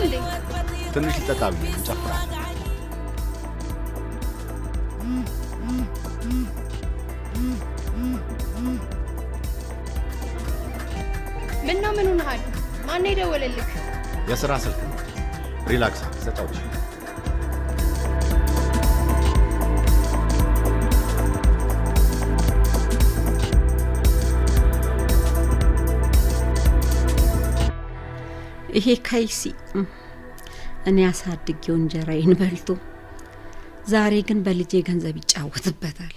እንዴ? ትንሽ ይጠጣሉ እንጨፍራለን። ምን ሆነሃል? ማን የደወለልክ? የሥራ ስልክ ነው። ሪላክስ ተጫውች። ይሄ ከይሲ እኔ አሳድጌው እንጀራዬን በልቶ ዛሬ ግን በልጄ ገንዘብ ይጫወትበታል።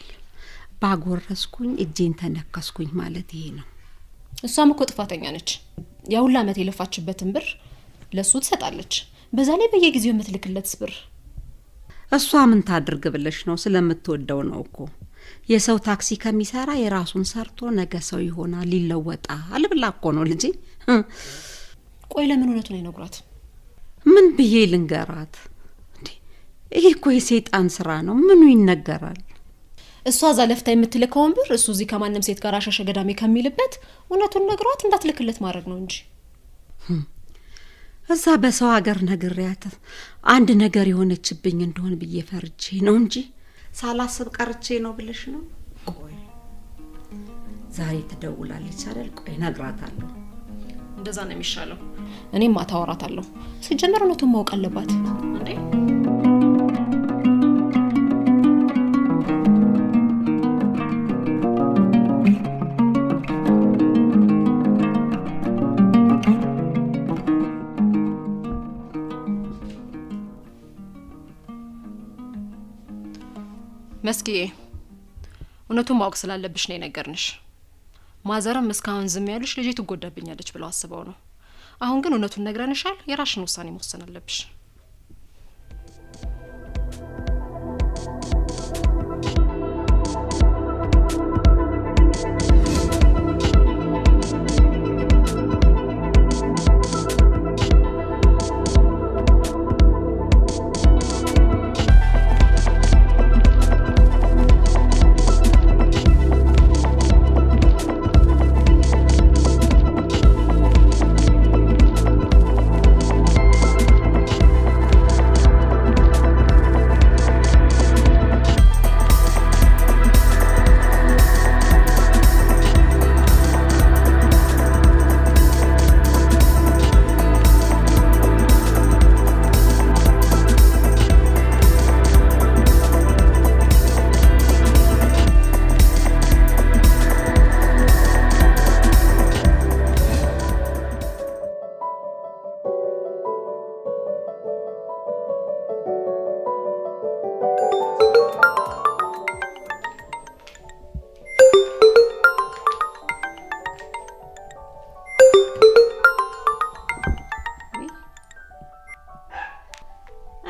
ባጎረስኩኝ እጄን ተነከስኩኝ ማለት ይሄ ነው። እሷም እኮ ጥፋተኛ ነች። ያ ሁሉ ዓመት የለፋችበትን ብር ለሱ ትሰጣለች። በዛ ላይ በየጊዜው የምትልክለት ብር እሷ ምን ታድርግ ብለሽ ነው? ስለምትወደው ነው እኮ። የሰው ታክሲ ከሚሰራ የራሱን ሰርቶ ነገ ሰው ይሆናል ይለወጣል ብላ እኮ ነው ልጄ። ቆይ ለምን እውነቱን አይነግሯት? ምን ብዬ ልንገራት? ይሄ እኮ የሰይጣን ስራ ነው። ምኑ ይነገራል? እሷ እዛ ለፍታ የምትልከውን ብር እሱ እዚህ ከማንም ሴት ጋር አሻሸ ገዳሜ ከሚልበት እውነቱን ነግሯት እንዳትልክለት ማድረግ ነው እንጂ። እዛ በሰው ሀገር ነግሬያት አንድ ነገር የሆነችብኝ እንደሆነ ብዬ ፈርቼ ነው እንጂ ሳላስብ ቀርቼ ነው ብለሽ ነው? ቆይ ዛሬ ትደውላለች አይደል? ቆይ ነግራታለሁ። እንደዛ ነው የሚሻለው። እኔም ማታወራታለሁ። ሲጀመር እውነቱን ማወቅ አለባት እንዴ? መስኪዬ እውነቱን ማወቅ ስላለብሽ ነው የነገርንሽ። ማዘርም እስካሁን ዝም ያሉሽ ልጄ ትጎዳብኛለች ብለው አስበው ነው። አሁን ግን እውነቱን ነግረንሻል። የራስሽን ውሳኔ መወሰን አለብሽ።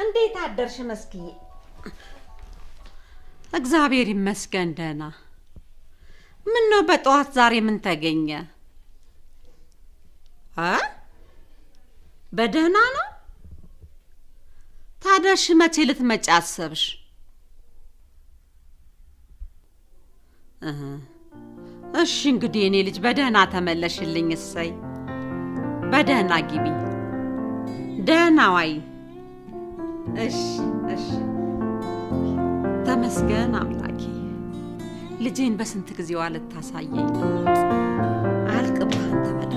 እንዴት አደርሽ መስኪዬ? እግዚአብሔር ይመስገን ደህና። ምን ነው በጠዋት ዛሬ ምን ተገኘ? በደህና ነው? ታዲያሽ መቼ ልትመጪ አሰብሽ? እሺ እንግዲህ እኔ ልጅ በደህና ተመለሽልኝ። እሰይ በደህና ግቢ። ደህና ዋይ። እሺ ተመስገን አምላኬ። ልጄን በስንት ጊዜዋ ልታሳየኝ አልቅብህን ተመዳ።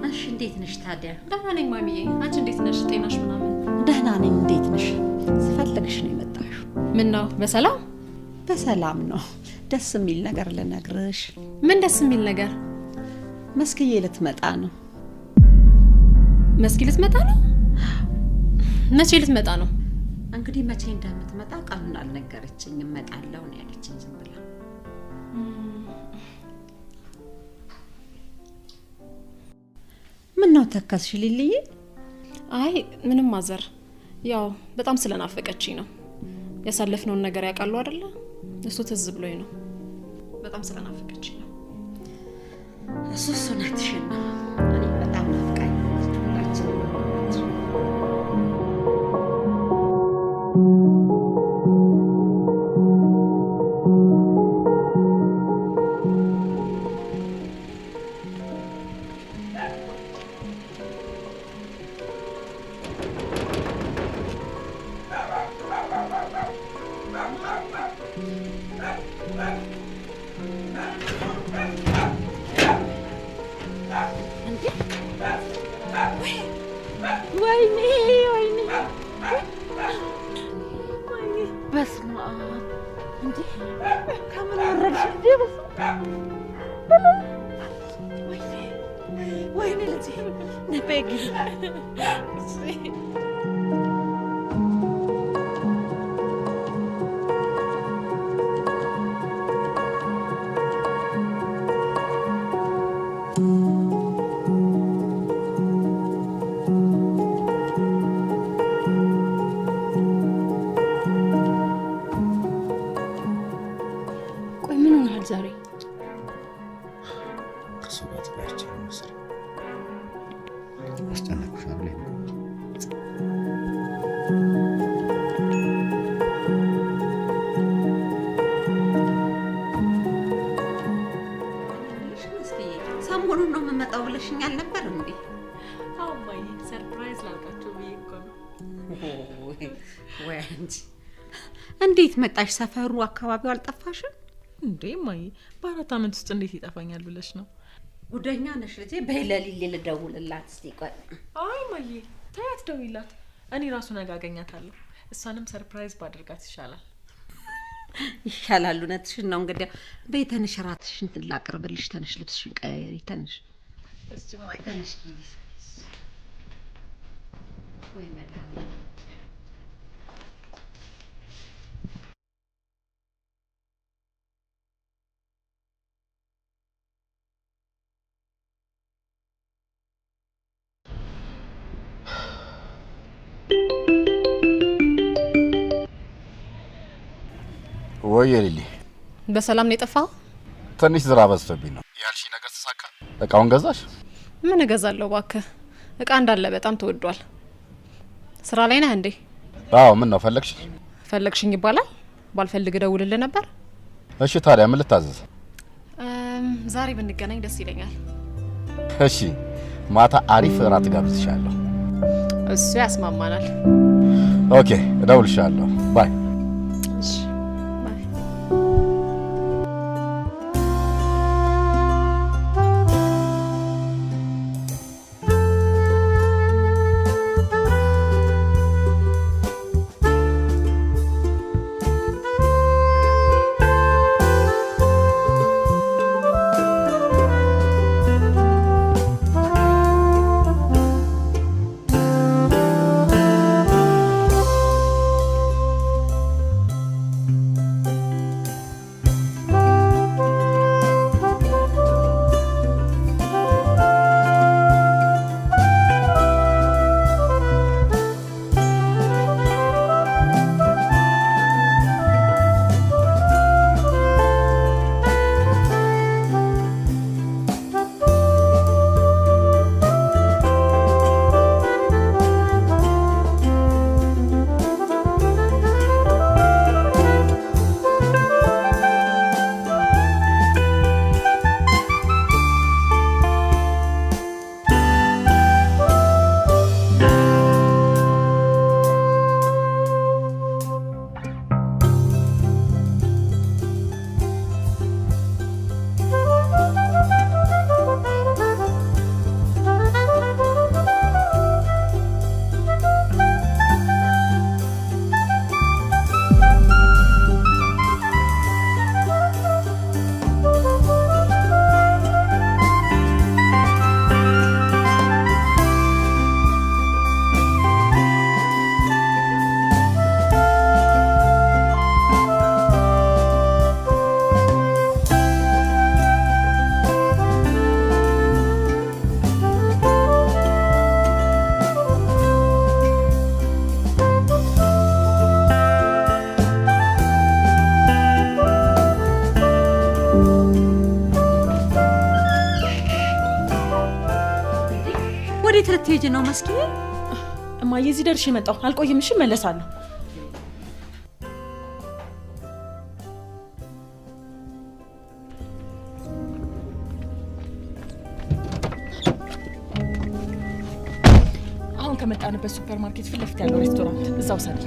እሺ እንዴት ነሽ ታዲያ? ደህና ነኝ ማሚዬ። አንቺ እንዴት ነሽ? ጤናሽ ምናምን? ደህና ነኝ። እንዴት ነሽ? ስፈልግሽ ነው የመጣሽው። ምን ነው? በሰላም? በሰላም ነው። ደስ የሚል ነገር ልነግርሽ። ምን ደስ የሚል ነገር? መስኪዬ ልትመጣ ነው። መስኪ ልትመጣ ነው? መቼ ልትመጣ ነው? እንግዲህ መቼ እንደምትመጣ ቀኑን አልነገረችኝም። እመጣለሁ ነው ያለችኝ ዝም ብላ። ምን ነው ተከስሽ ሊልዬ? አይ ምንም ማዘር፣ ያው በጣም ስለናፈቀችኝ ነው። ያሳለፍነውን ነገር ያውቃሉ አይደለ? እሱ ትዝ ብሎኝ ነው። በጣም ስለናፈቀችኝ ነው። እሱ እውነትሽን ነው። እኔ በጣም ናፍቃኛለች ሁላችንም። በስመ አብ እንዴ ከምን ወረድሽ እንዴ? ወይኔ ልጄ ነበግ ሰሞኑን ነው የምመጣው ብለሽኛል ነበር እንዴ? አዎ ማይ ሰርፕራይዝ ላድርጋችሁ ብዬ እኮ ነው። ወይ አንቺ እንዴት መጣሽ? ሰፈሩ አካባቢው አልጠፋሽም እንዴ? ማይ በአራት አመት ውስጥ እንዴት ይጠፋኛል ብለሽ ነው? ጉደኛ ነሽ ልጄ። በይለሊል ልደውልላት እስቲ ቆይ። አይ ማይ ታያት ደውይላት። እኔ ራሱ ነገ አገኛታለሁ። እሷንም ሰርፕራይዝ ባደርጋት ይሻላል። ይሻላል። እውነትሽን ነው። እንግዲህ በይተንሽ ራትሽን ላቅርብልሽ። ተነሽ ልብስሽን ቀይሪ። ተነሽ እስቲ ማይ ተነሽ። ወይ መዳም ወይ ሊሊ በሰላም ነው የጠፋው? ትንሽ ዝራ በዝቶብኝ ነው። ያልሽ ነገር ተሳካ? እቃውን ገዛሽ? ምን እገዛለሁ እባክህ፣ እቃ እንዳለ በጣም ተወዷል። ስራ ላይ ነህ እንዴ? አዎ። ምን ነው ፈለግሽ? ፈለግሽኝ ይባላል። ባልፈልግ እደውልልህ ነበር። እሺ ታዲያ ምን ልታዘዝ? ዛሬ ብንገናኝ ደስ ይለኛል። እሺ ማታ አሪፍ እራት ጋብዝሻለሁ። እሱ ያስማማናል። ኦኬ እደውልልሻለሁ። ባይ። እሺ ባይ። ወዴት ልትሄጂ ነው መስኪ? እማዬ እዚህ ደርሼ መጣሁ። አልቆይም። እሺ እመለሳለሁ። አሁን ከመጣንበት ሱፐር ማርኬት ፊት ለፊት ያለው ሬስቶራንት እዛው ሰድ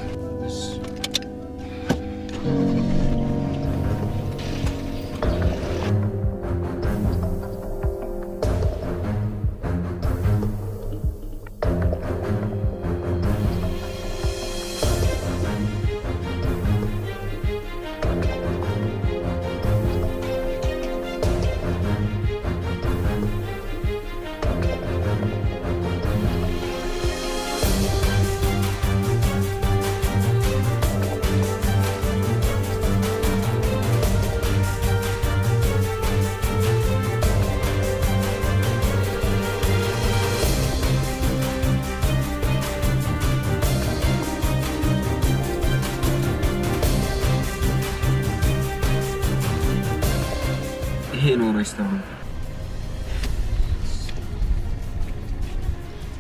ኖሮሽ ተመን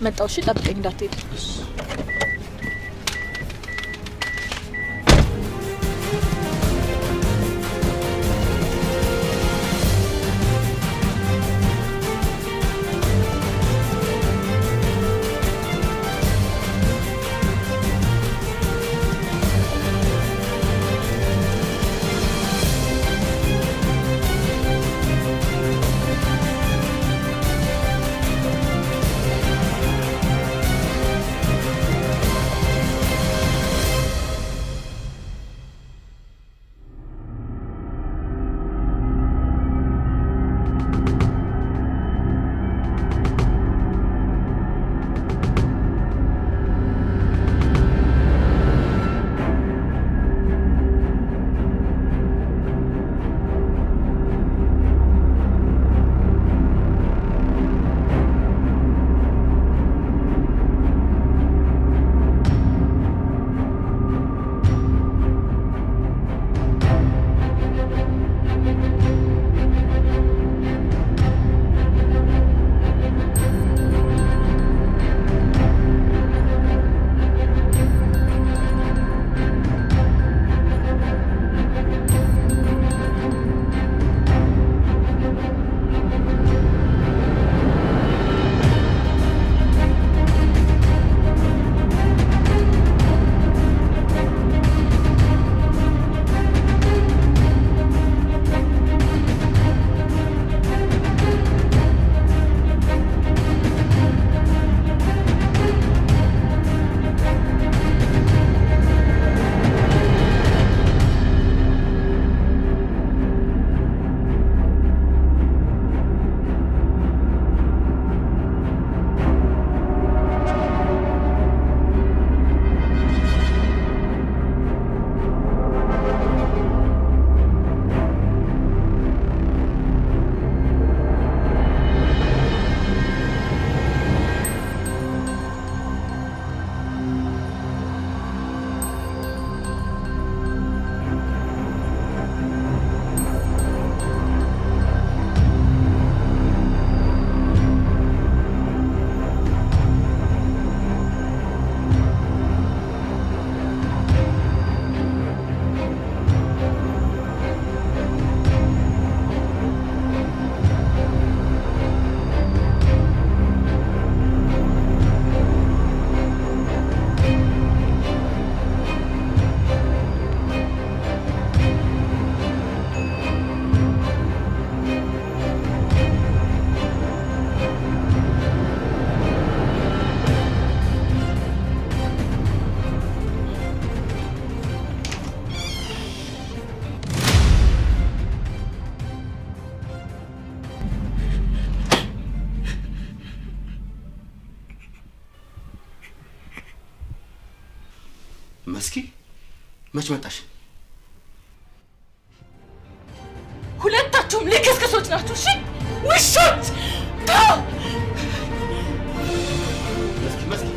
መጣው። እሺ ጠብቀኝ እንዳትሄድ። መስኪ መች መጣሽ? ሁለታችሁም ልክስክሶች ናችሁ። እሺ ውሾች! መስኪ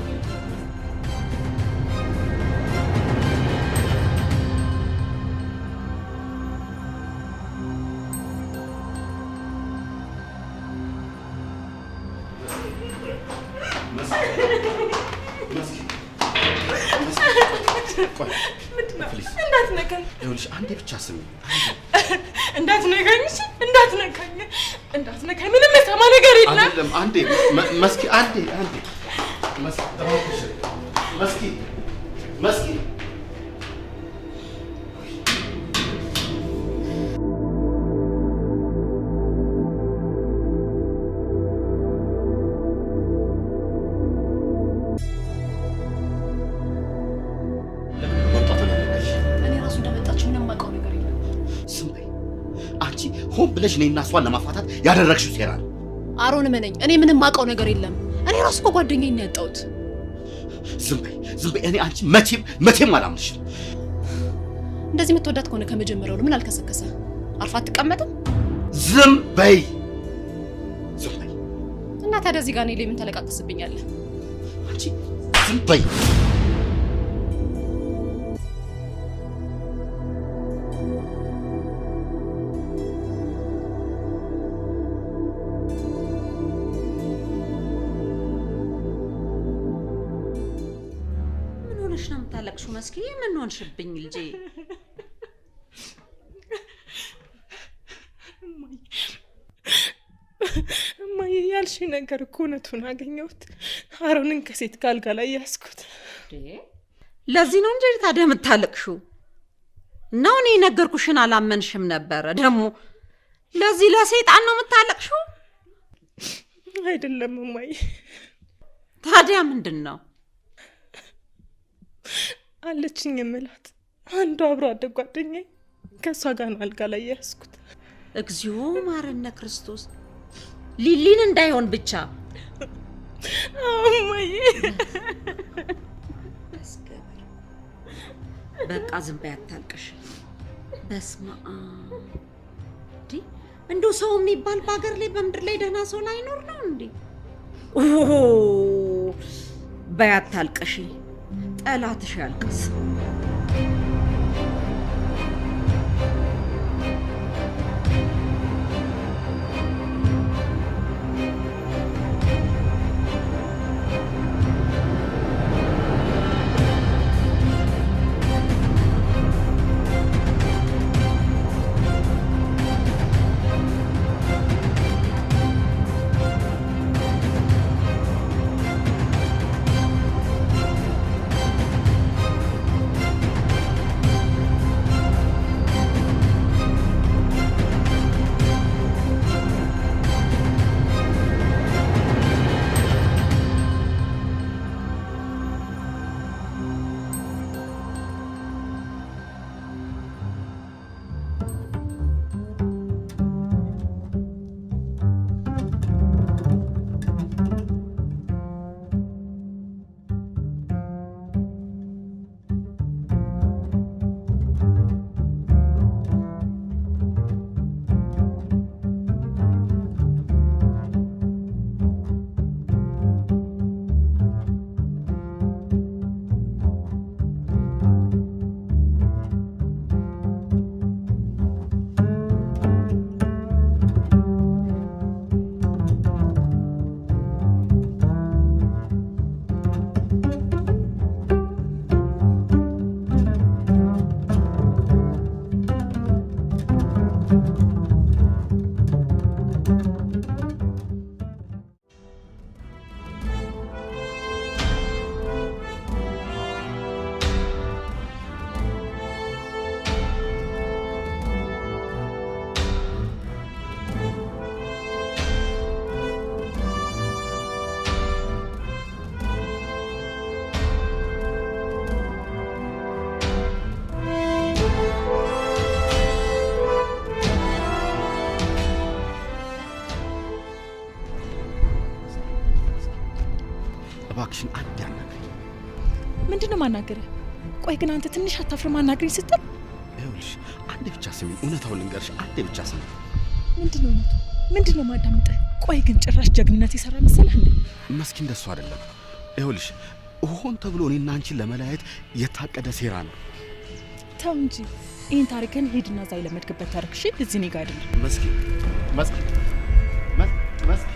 እንዳትነካኝ። ይኸውልሽ አንዴ ብቻ ስሚ። እንዳትነካኝ፣ እንዳትነካኝ። ምንም የሰማ ነገር የለም። አይደለም አንዴ መስኪ፣ አንዴ መስኪ ሆን ብለሽ እኔና እሷን ለማፋታት ያደረግሽው ሴራ ነው። አሮን እመነኝ፣ እኔ ምንም ማውቀው ነገር የለም። እኔ ራሱ እኮ ጓደኛዬን ነው ያጣሁት። ዝም በይ። እኔ አንቺ መቼም አላምንሽም። እንደዚህ የምትወዳት ከሆነ ከመጀመሪያው ምን አልከሰከሰ? አርፋ አትቀመጥም? ዝም በይ። እና ታዲያ እዚህ ጋር እኔ ላይ ምን ተለቃቅስብኛለህ? አንቺ ዝም በይ። የምታለቅሽው? መስኪ ምን ሆንሽብኝ ልጄ? እማዬ ያልሽ ነገር እኮ እውነቱን አገኘሁት። አሮንን ከሴት ጋር አልጋ ላይ ያስኩት። ለዚህ ነው እንጂ ታዲያ የምታለቅሽው? ነው እኔ ነገርኩሽን አላመንሽም ነበረ። ደግሞ ለዚህ ለሰይጣን ነው የምታለቅሽው? አይደለም እማዬ። ታዲያ ምንድን ነው? አለችኝ የምላት አንዱ አብሮ አደግ ጓደኛዬ፣ ከእሷ ጋር ነው አልጋ ላይ ያስኩት። እግዚኦ ማረነ ክርስቶስ። ሊሊን እንዳይሆን ብቻ። እማዬ በቃ ዝም በይ አታልቅሽ። በስመ አብ። እንደው ሰው የሚባል በአገር ላይ በምድር ላይ ደህና ሰው ላይኖር ነው እንዴ? በይ አታልቅሽ፣ ጠላትሽ ያልቅስ። እባክሽን አንድ ያናግሪኝ። ምንድነው ማናገርህ? ቆይ ግን አንተ ትንሽ አታፍርም አናግሪኝ ስትል? ይኸውልሽ አንዴ ብቻ ስሚኝ፣ እውነታውን ልንገርሽ፣ አንዴ ብቻ ስሚኝ። ምንድነው እውነቱ? ምንድነው ማዳምጠህ? ቆይ ግን ጭራሽ ጀግንነት ይሰራ መሰለህ እንዴ? መስኪ እንደሱ አይደለም። ይኸውልሽ ሆን ተብሎ እኔና አንቺን ለመለያየት የታቀደ ሴራ ነው። ተው እንጂ ይህን ታሪክን ሄድና እዛ የለመድክበት ታሪክ እሺ፣ እዚህ እኔ ጋር አይደለም። መስኪ መስኪ መስኪ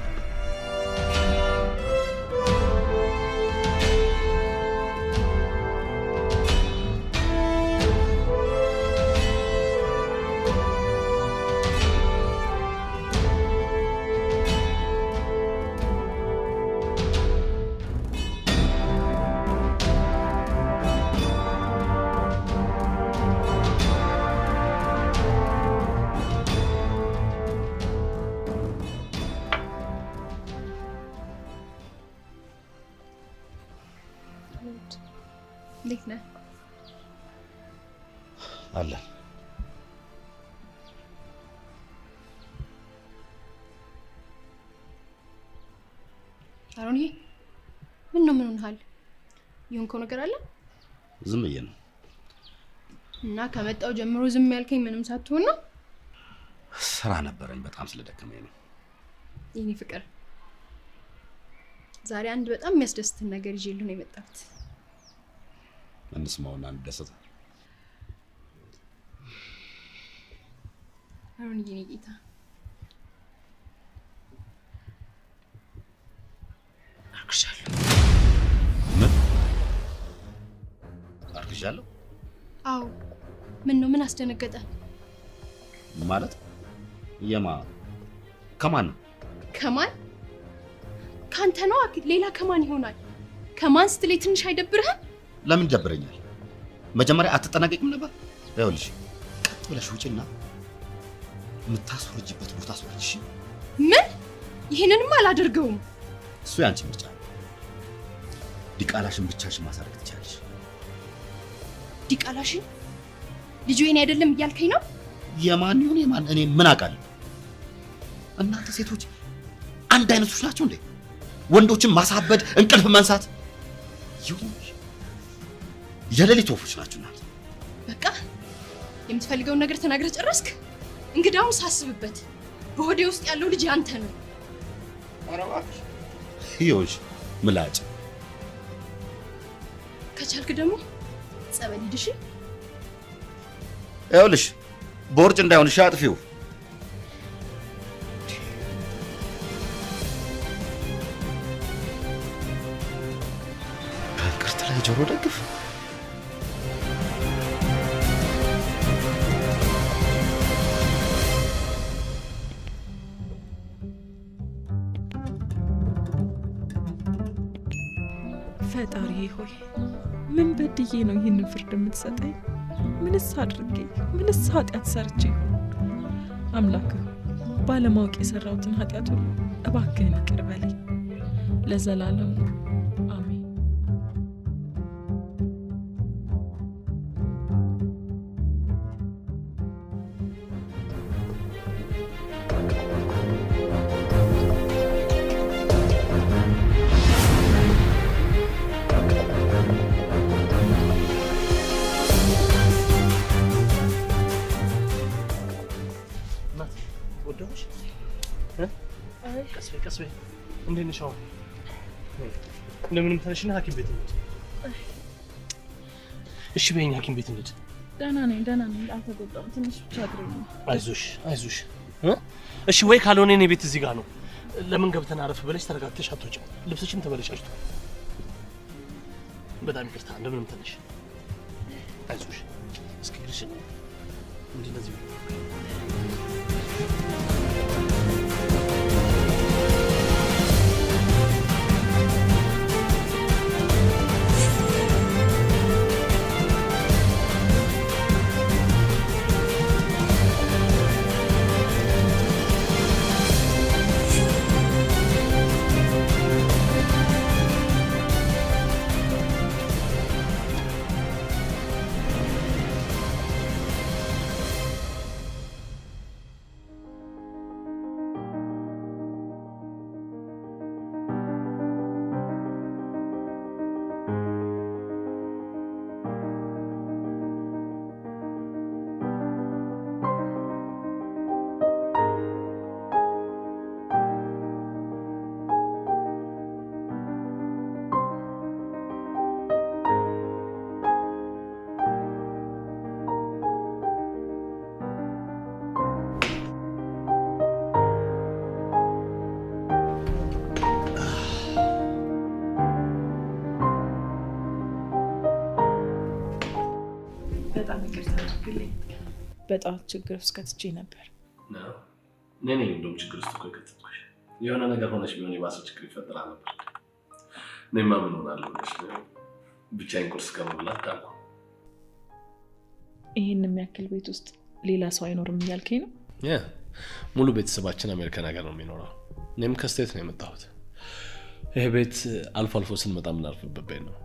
እንዴት ነህ? አለን። አሮንዬ ምን ሆነሃል? የሆንከው ነገር አለ? ዝም ብዬ ነው። እና ከመጣው ጀምሮ ዝም ያልከኝ ምንም ሳትሆን ነው? ስራ ነበረኝ፣ በጣም ስለደከመኝ ነው። የኔ ፍቅር ዛሬ አንድ በጣም የሚያስደስትን ነገር ይዤልህ ነው የመጣሁት። እንስማውና እንደሰተ። አሮንዬ የኔ ጌታ አርክሻለሁ። ምን አርክሻለሁ? ነው ምን አስደነገጠ? ማለት ከማን ነው? ከማን? ካንተ ነው። ሌላ ከማን ይሆናል? ከማን ስትል ትንሽ አይደብርህም? ለምን ይደብረኛል? መጀመሪያ አትጠናቀቂም ነበር? ይኸውልሽ ቀጥ ብለሽ ውጪና የምታስወርጅበት ቦታ አስወርጅሽ። ምን? ይሄንንም አላደርገውም። እሱ ያንቺ ምርጫ። ዲቃላሽን ብቻሽን ማሳረግ ትችያለሽ። ዲቃላሽን? ልጁ የኔ አይደለም እያልከኝ ነው? የማን ይሁን የማን እኔ ምን አውቃለሁ? እናንተ ሴቶች አንድ አይነቶች ናቸው እንዴ? ወንዶችን ማሳበድ፣ እንቅልፍ መንሳት የሌሊት ወፎች ናቸው እናንተ። በቃ የምትፈልገውን ነገር ተናግረህ ጨረስክ? እንግዳውን ሳስብበት በሆዴ ውስጥ ያለው ልጅ ያንተ ነው። ኧረ እባክሽ ይኸውልሽ ምላጭ። ከቻልክ ደግሞ ጸበል ሂድ። እሺ ይኸውልሽ ቦርጭ እንዳይሆንሽ አጥፊው። በቅርት ላይ ጆሮ ደግፍ። ፈጣሪ ሆይ ምን በድዬ ነው ይህንን ፍርድ የምትሰጠኝ? ምንስ አድርጌ ምንስ ኃጢአት ሰርቼ? አምላክ ባለማወቅ የሰራሁትን ኃጢአት ሁሉ እባክህን ይቅር በለኝ ለዘላለም አሜን። ቀስ በይ እንዴት ነሽ? አሁን እንደምንም ተነሽና ሐኪም ቤት እንሂድ። እሺ በይኝ፣ ሐኪም ቤት እንሂድ። ደህና ነኝ አልተጎዳሁም። ትንሽ ብቻ አድርኝ። አይዞሽ። እሺ ወይ ካልሆነ እኔ ቤት እዚህ ጋር ነው። ለምን ገብተን አረፍ ብለሽ ተረጋግተሽ አትወጪም? ልብስሽም ተበለሻሽቷል። በጣም ይቅርታ። እንደምንም ተነሽ። አይዞሽ። እስኪ ግርሽን እንደዚህ በጣም ችግር ውስጥ ከትቼ ነበር። እኔ ነኝ እንደውም ችግር ውስጥ እኮ የከተትኩሽ። የሆነ ነገር ሆነሽ ቢሆን የባሰ ችግር ይፈጠራል ነበር። እኔማ ምን ሆናለሁ ብለሽ ነው ብቻዬን ቁርስ ከመብላት ዳንኩ። ይህን የሚያክል ቤት ውስጥ ሌላ ሰው አይኖርም እያልከኝ ነው? ሙሉ ቤተሰባችን አሜሪካን ሀገር ነው የሚኖረው። እኔም ከስቴት ነው የመጣሁት። ይሄ ቤት አልፎ አልፎ ስንመጣ የምናርፍበት ቤት ነው።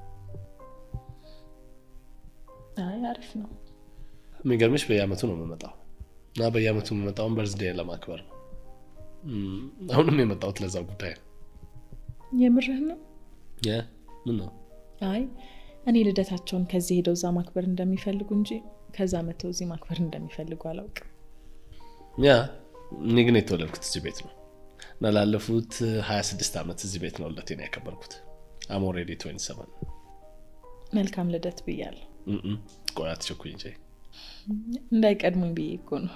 አይ አሪፍ ነው። የሚገርምሽ በየአመቱ ነው የምመጣው እና በየአመቱ የምመጣውን በርዝዴይ ለማክበር ነው። አሁንም የመጣሁት ለዛ ጉዳይ ነው። የምርህ ነው? ምን ነው? አይ እኔ ልደታቸውን ከዚህ ሄደው እዛ ማክበር እንደሚፈልጉ እንጂ ከዛ መተው እዚህ ማክበር እንደሚፈልጉ አላውቅም። እኔ ግን የተወለድኩት እዚህ ቤት ነው እና ላለፉት 26 አመት እዚህ ቤት ነው ልደቴን ያከበርኩት። I'm already 27። መልካም ልደት ብያለሁ። ቆይ አትቸኩኝ እንጂ እንዳይቀድሙኝ ብዬ እኮ ነው።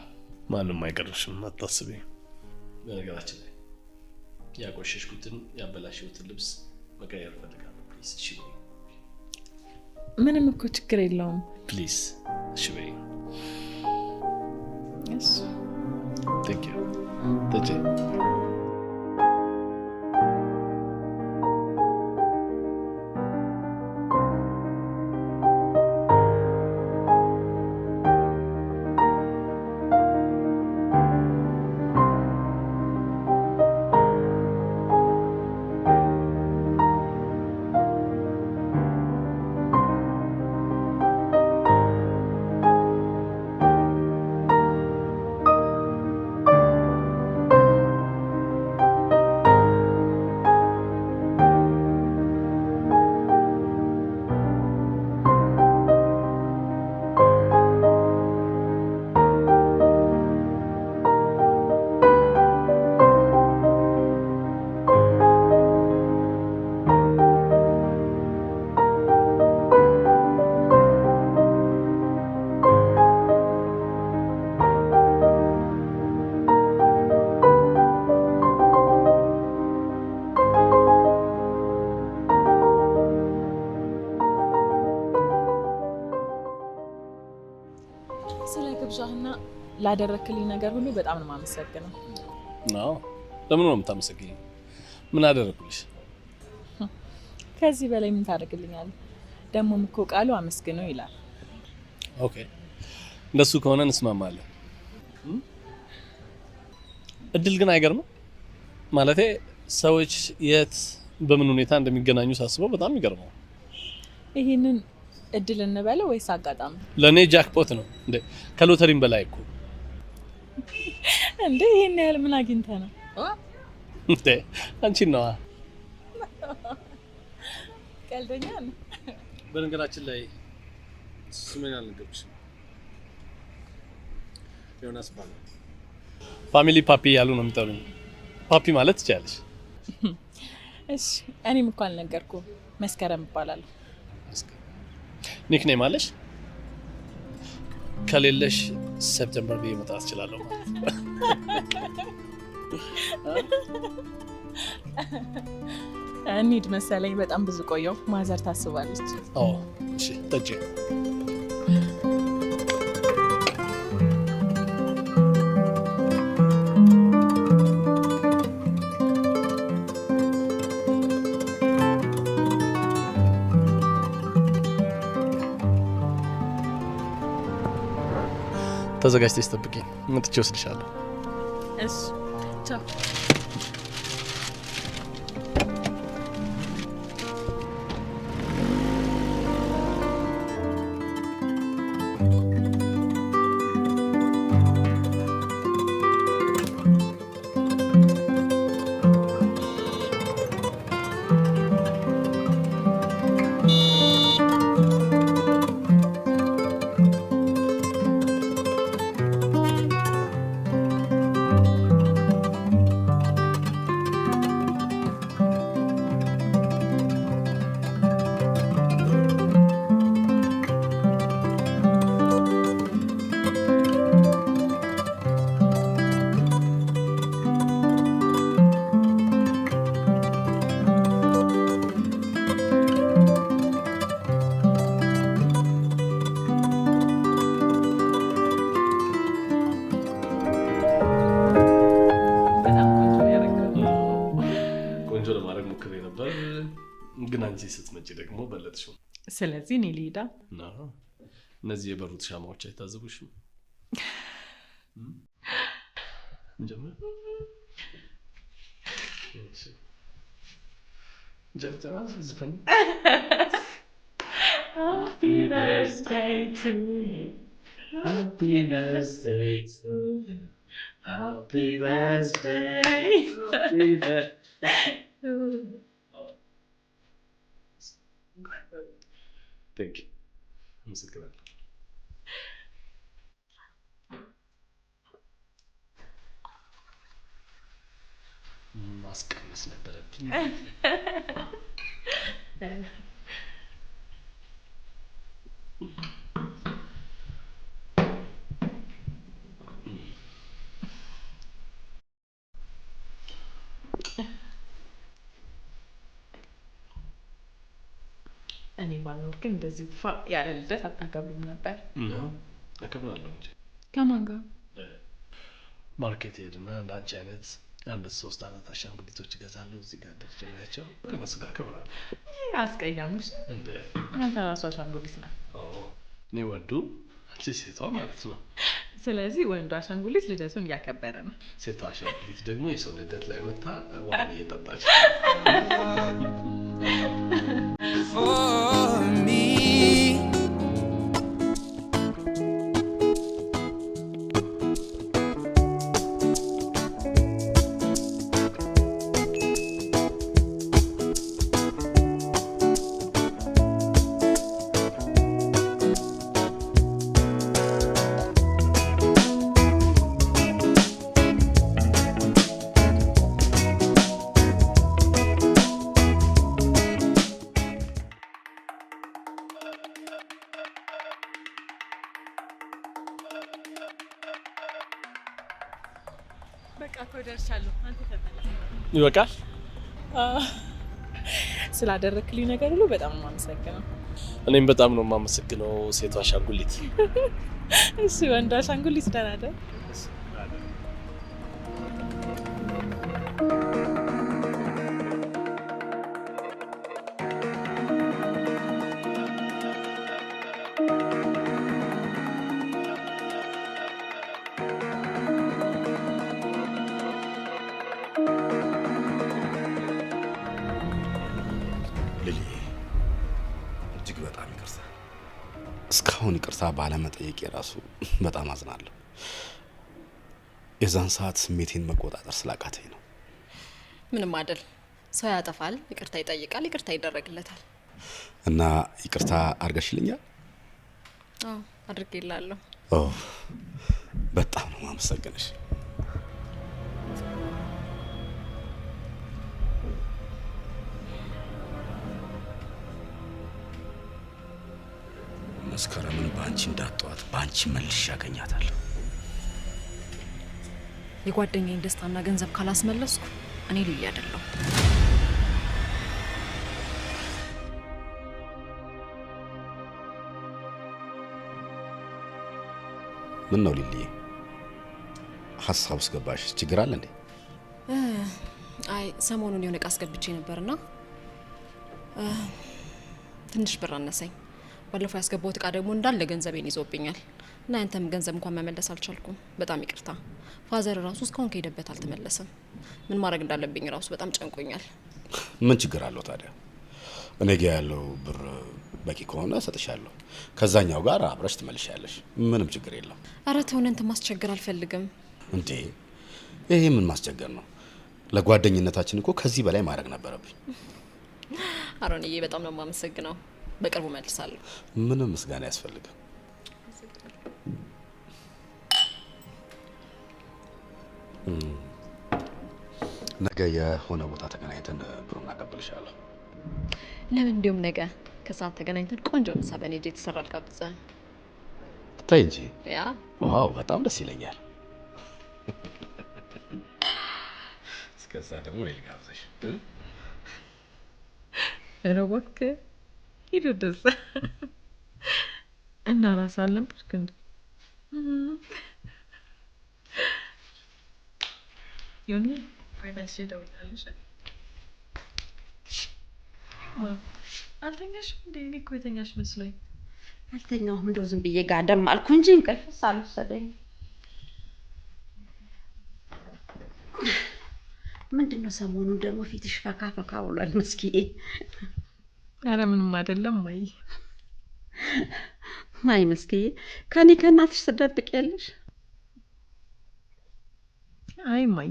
ማንም አይቀርሽም አታስቢ። በነገራችን ላይ ያቆሸሽኩትን ያበላሽሁትን ልብስ መቀየር ፈልጋለሁ። ፕሊዝ እሺ በይ። ምንም እኮ ችግር የለውም። ፕሊዝ እሺ በይ። ልጄ። ስለ ግብዣህና ላደረክልኝ ነገር ሁሉ በጣም ነው የማመሰግነው። ነው ለምን ነው የምታመሰግኝ? ምን አደረኩልሽ? ከዚህ በላይ ምን ታደርግልኛለህ? ደሞም እኮ ቃሉ አመስግነው ይላል። ኦኬ እንደሱ ከሆነ እንስማማለን። እድል ግን አይገርምም? ማለቴ ሰዎች የት በምን ሁኔታ እንደሚገናኙ ሳስበው በጣም ይገርማል። ይሄንን እድል እንበለው ወይስ አጋጣሚ? ለኔ ጃክፖት ነው እንዴ ከሎተሪም በላይ እኮ እንዴ። ይሄን ያህል ምን አግኝተህ ነው እንዴ? አንቺ ነዋ። ቀልደኛ ነው። በነገራችን ላይ ስሜን አልነገርኩሽም። ዮናስ ባለ ፋሚሊ ፓፒ ያሉ ነው የሚጠሩኝ። ፓፒ ማለት ትችያለሽ? እሺ እኔም እኮ አልነገርኩም። መስከረም እባላለሁ። ኒክኔም አለሽ? ከሌለሽ ሴፕቴምበር ብዬ መጣት እችላለሁ ማለት ነው። እንሂድ መሰለኝ። በጣም ብዙ ቆየው። ማዘር ታስባለች። አዎ እሺ ጠጪ። ተዘጋጅተሽ ጠብቂኝ፣ መጥቼ ወስድሻለሁ። እሺ ቻው። ግን አንቺ ስትመጪ ደግሞ በለጥሽው። ስለዚህ እኔ ልሂዳ። እነዚህ የበሩት ሻማዎች አይታዘቡሽም? እንጀምር። ጀምር ዝፈኝ። Happy birthday to you. Happy birthday to you. Happy birthday. Happy birthday. Thank you. አመሰግናለሁ። ማስቀመስ ነበረብኝ። እኔ ባልኖር ግን እንደዚህ ፋ ያለ ልደት አታከብሩም ነበር? አከብራለሁ እንጂ። ከማን ጋር? ማርኬት ሄድና እንዳንቺ አይነት አንድ 3 አራት አሻንጉሊቶች እገዛለሁ እዚህ ጋር ደርጀላቸው ከነሱ ጋር ከብራለሁ። አስቀያምሽ እንደ አንተ ራሱ አሻንጉሊት ነህ። እኔ ወንዱ አንቺ ሴቷ ማለት ነው። ስለዚህ ወንዱ አሻንጉሊት ልደቱን እያከበረ ነው። ሴቷ አሻንጉሊት ደግሞ የሰው ልደት ላይ ወጣ ዋን እየጠጣች for me. በቃ እኮ ደርሻለሁ። አንተ ተመለስ። ይበቃል። ስላደረክልኝ ነገር ሁሉ በጣም ነው የማመሰግነው። እኔም በጣም ነው የማመሰግነው ሴቷ አሻንጉሊት። እሺ ወንዱ አሻንጉሊት ደህና አይደል? እስካሁን ይቅርታ ባለመጠየቅ የራሱ በጣም አዝናለሁ። የዛን ሰዓት ስሜቴን መቆጣጠር ስላቃተኝ ነው። ምንም አይደል። ሰው ያጠፋል፣ ይቅርታ ይጠይቃል፣ ይቅርታ ይደረግለታል። እና ይቅርታ አድርገሽልኛል? አዎ አድርጌላለሁ። ኦ በጣም ነው ማመሰግንሽ። መስከረምን ባንቺ እንዳጣዋት ባንቺ መልሽ ያገኛታለሁ። የጓደኛዬን ደስታና ገንዘብ ካላስመለስኩ እኔ ሊሊ አይደለሁ። ምን ነው ሊሊ? ሀሳብ ውስጥ ገባሽ? ችግር አለ እንዴ? አይ ሰሞኑን የሆነ ዕቃ አስገብቼ ነበርና ትንሽ ብር አነሰኝ። ባለፈው ያስገባሁት ዕቃ ደግሞ እንዳለ ገንዘቤን ይዞብኛል እና ያንተም ገንዘብ እንኳን መመለስ አልቻልኩም። በጣም ይቅርታ። ፋዘር ራሱ እስካሁን ከሄደበት አልተመለሰም። ምን ማድረግ እንዳለብኝ ራሱ በጣም ጨንቆኛል። ምን ችግር አለው ታዲያ? እኔ ጋ ያለው ብር በቂ ከሆነ ሰጥሻለሁ። ከዛኛው ጋር አብረሽ ትመልሻለሽ። ምንም ችግር የለም። አረ ተውን፣ አንተ ማስቸገር አልፈልግም። እንዴ ይሄ ምን ማስቸገር ነው? ለጓደኝነታችን እኮ ከዚህ በላይ ማድረግ ነበረብኝ። አሮንዬ በጣም ነው የማመሰግነው። በቅርቡ መልሳለሁ። ምንም ምስጋና ያስፈልጋል። ነገ የሆነ ቦታ ተገናኝተን ብሩን አቀብልሻለሁ። ለምን እንዲሁም ነገ ከሰዓት ተገናኝተን ቆንጆ ምሳ በኔ እጅ የተሰራ ልጋብዘን። ተይ እንጂ። ያ ዋው በጣም ደስ ይለኛል። እስከዛ ደግሞ እኔ ልጋብዘሽ። ኧረ እባክህ ሂድ ወደዛ እና ራስ አልነበርክ እንዴ? ዮኒ ፋይናንስ ደውላለሽ? አልተኛሽም እንዴ? እኔ እኮ የተኛሽ መስሎኝ። አልተኛሁም፣ እንደው ዝም ብዬ ጋደም አልኩ እንጂ እንቅልፍስ አልወሰደኝም። ምንድነው ሰሞኑን ደግሞ ፊትሽ ፈካ ፈካ ብሏል መስኪዬ? ኧረ ምንም አይደለም ማይ። ማይ መስኪዬ ከኔ ከእናትሽ ትደብቂያለሽ? አይ ማይ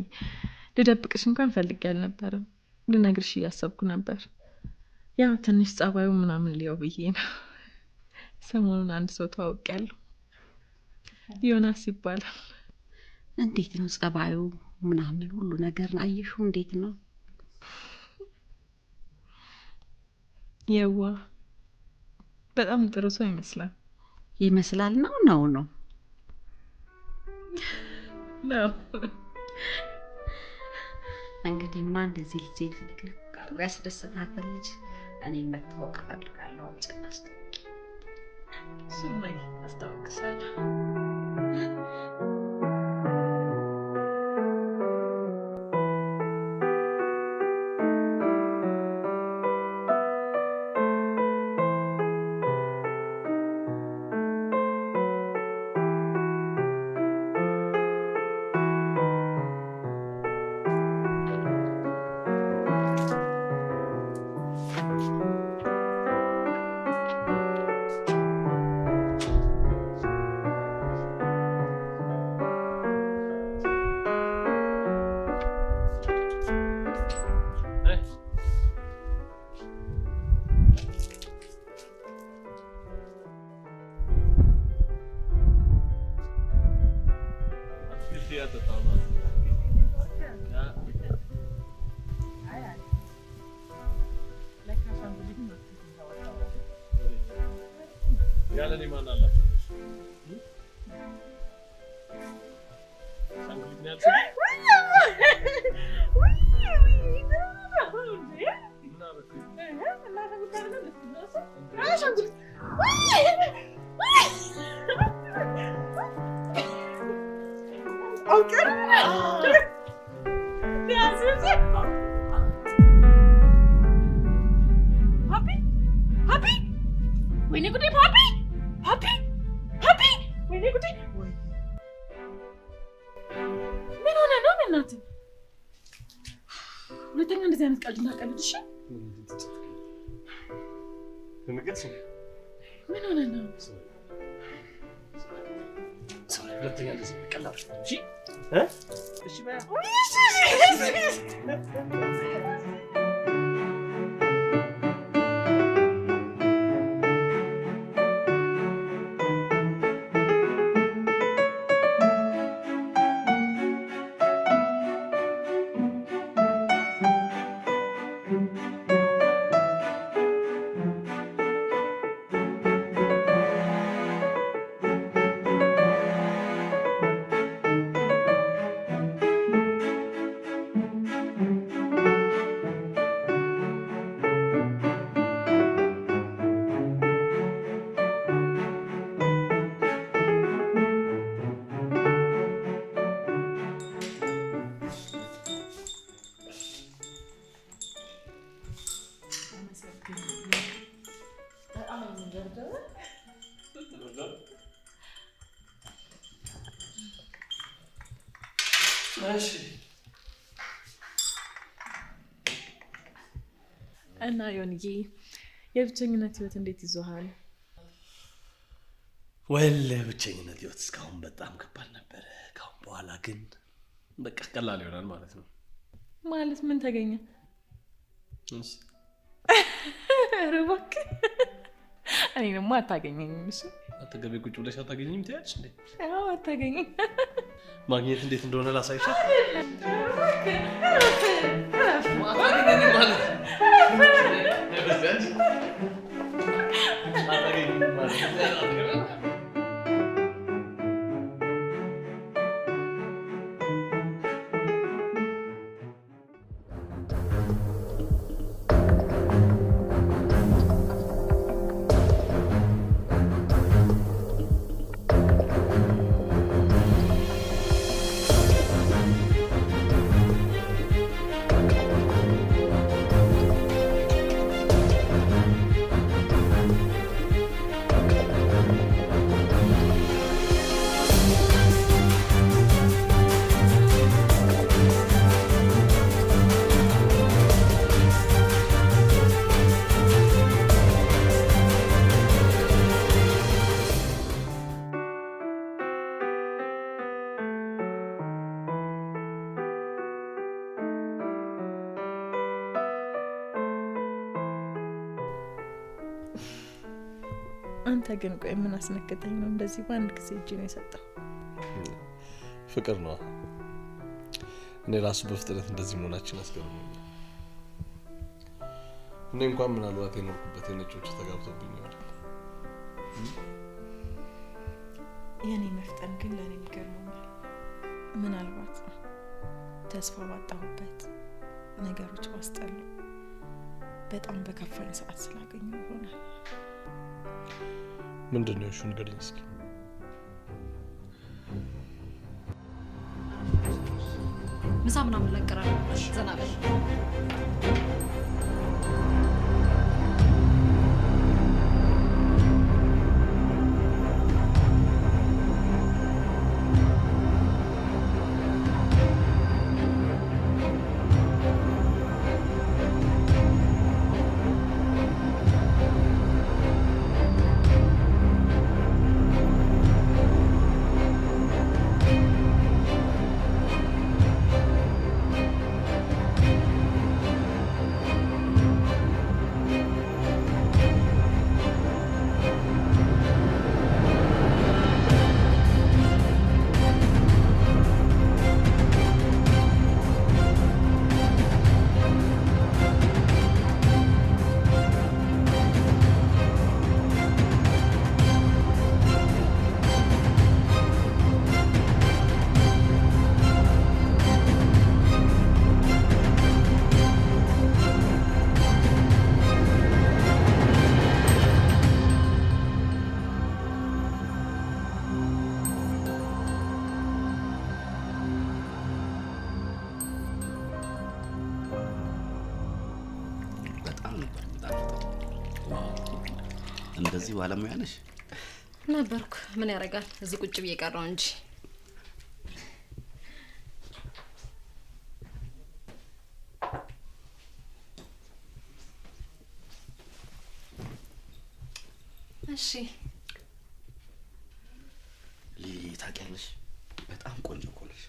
ልደብቅሽ እንኳን ፈልጌ አልነበረም። ልነግርሽ እያሰብኩ ነበር። ያው ትንሽ ጸባዩ ምናምን ሊያው ብዬ ነው። ሰሞኑን አንድ ሰው ተዋውቄያለሁ። ዮናስ ይባላል። እንዴት ነው ጸባዩ ምናምን ሁሉ ነገር አየሽው? እንዴት ነው? የዋ በጣም ጥሩ ሰው ይመስላል። ይመስላል ነው ነው ነው ነው እንግዲህ ማን እንደዚህ ልጅ ያስደስታታል ልጅ። እኔ መታወቅ አድርጋለሁ። ጭናስ ስማይ አስታውቅሻለሁ። ያጠጣው ነው ያለኔ ማን አላችሁ ሳንኩሊት ነው ያልኩት Wait, good day, Poppy! Poppy! Poppy! Wait, good day! ምን ሆነ ነው እናት? ሁለተኛ እንደዚህ አይነት ቀልድ እንዳቀልድ እሺ? ምን ሆነ ነው? ሁለተኛ እንደዚህ ቀላል እሺ? እሺ በያ እና ዮንዬ የብቸኝነት ህይወት እንዴት ይዞሃል? ወል ብቸኝነት ህይወት እስካሁን በጣም ከባድ ነበር። ካሁን በኋላ ግን በቃ ቀላል ይሆናል ማለት ነው። ማለት ምን ተገኘ? እሺ ረባክ እኔ ደግሞ አታገኘኝም። እሺ አትገቢ ቁጭ ብለሽ አታገኘኝም ትያለሽ እንዴ? አዎ አታገኘኝ። ማግኘት እንዴት እንደሆነ ላሳይሽ። አንተ ግን ቆይ ምን አስነከተኝ ነው እንደዚህ በአንድ ጊዜ እጅ ነው የሰጠው? ፍቅር ነው። እኔ ራሱ በፍጥነት እንደዚህ መሆናችን አስገርሞኛል። እኔ እንኳን ምናልባት የኖርኩበት የነጮቹ ተጋብቶብኝ ይሆናል። የኔ መፍጠን ግን ለኔ ይገርመኛል። ምናልባት ተስፋ ባጣሁበት ነገሮች ባስጠሉ በጣም በከፋኝ ሰዓት ስላገኘው ይሆናል። ምንድነው እሱ ንገሪኝ እስኪ። ምሳ ምናምን ለቀራለሁ ዘና በል። እንደዚህ ባለሙያ ነሽ? ነበርኩ። ምን ያደርጋል እዚህ ቁጭ ብዬ ቀረው እንጂ። እሺ ሊሊ ታውቂያለሽ፣ በጣም ቆንጆ እኮ ነሽ።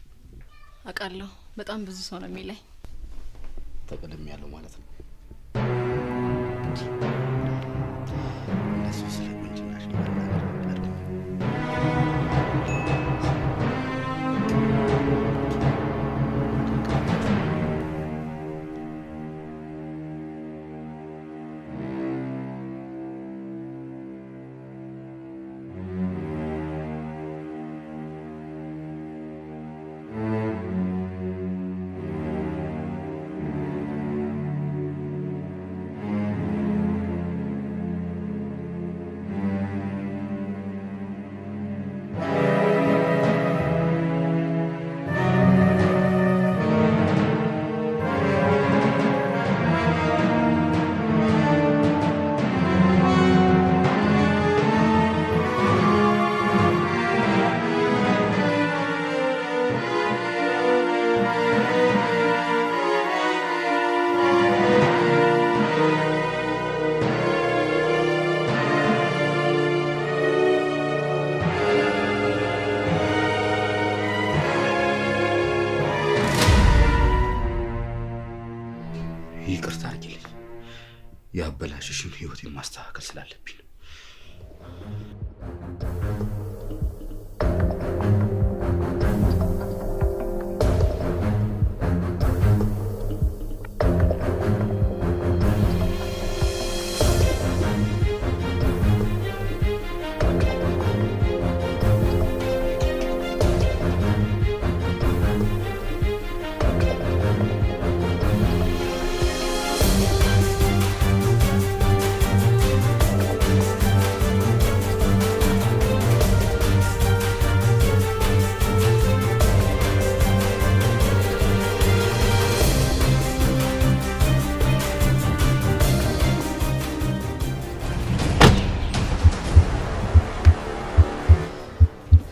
አውቃለሁ። በጣም ብዙ ሰው ነው የሚለኝ። ተቀድሜያለሁ ማለት ነው። እነሱ ስለ ቁንጅናሽ ነው መናገር ነበር። ይቅርታ አድርጊልኝ። ያበላሽሽን ህይወቴን ማስተካከል ስላለብኝ ነው።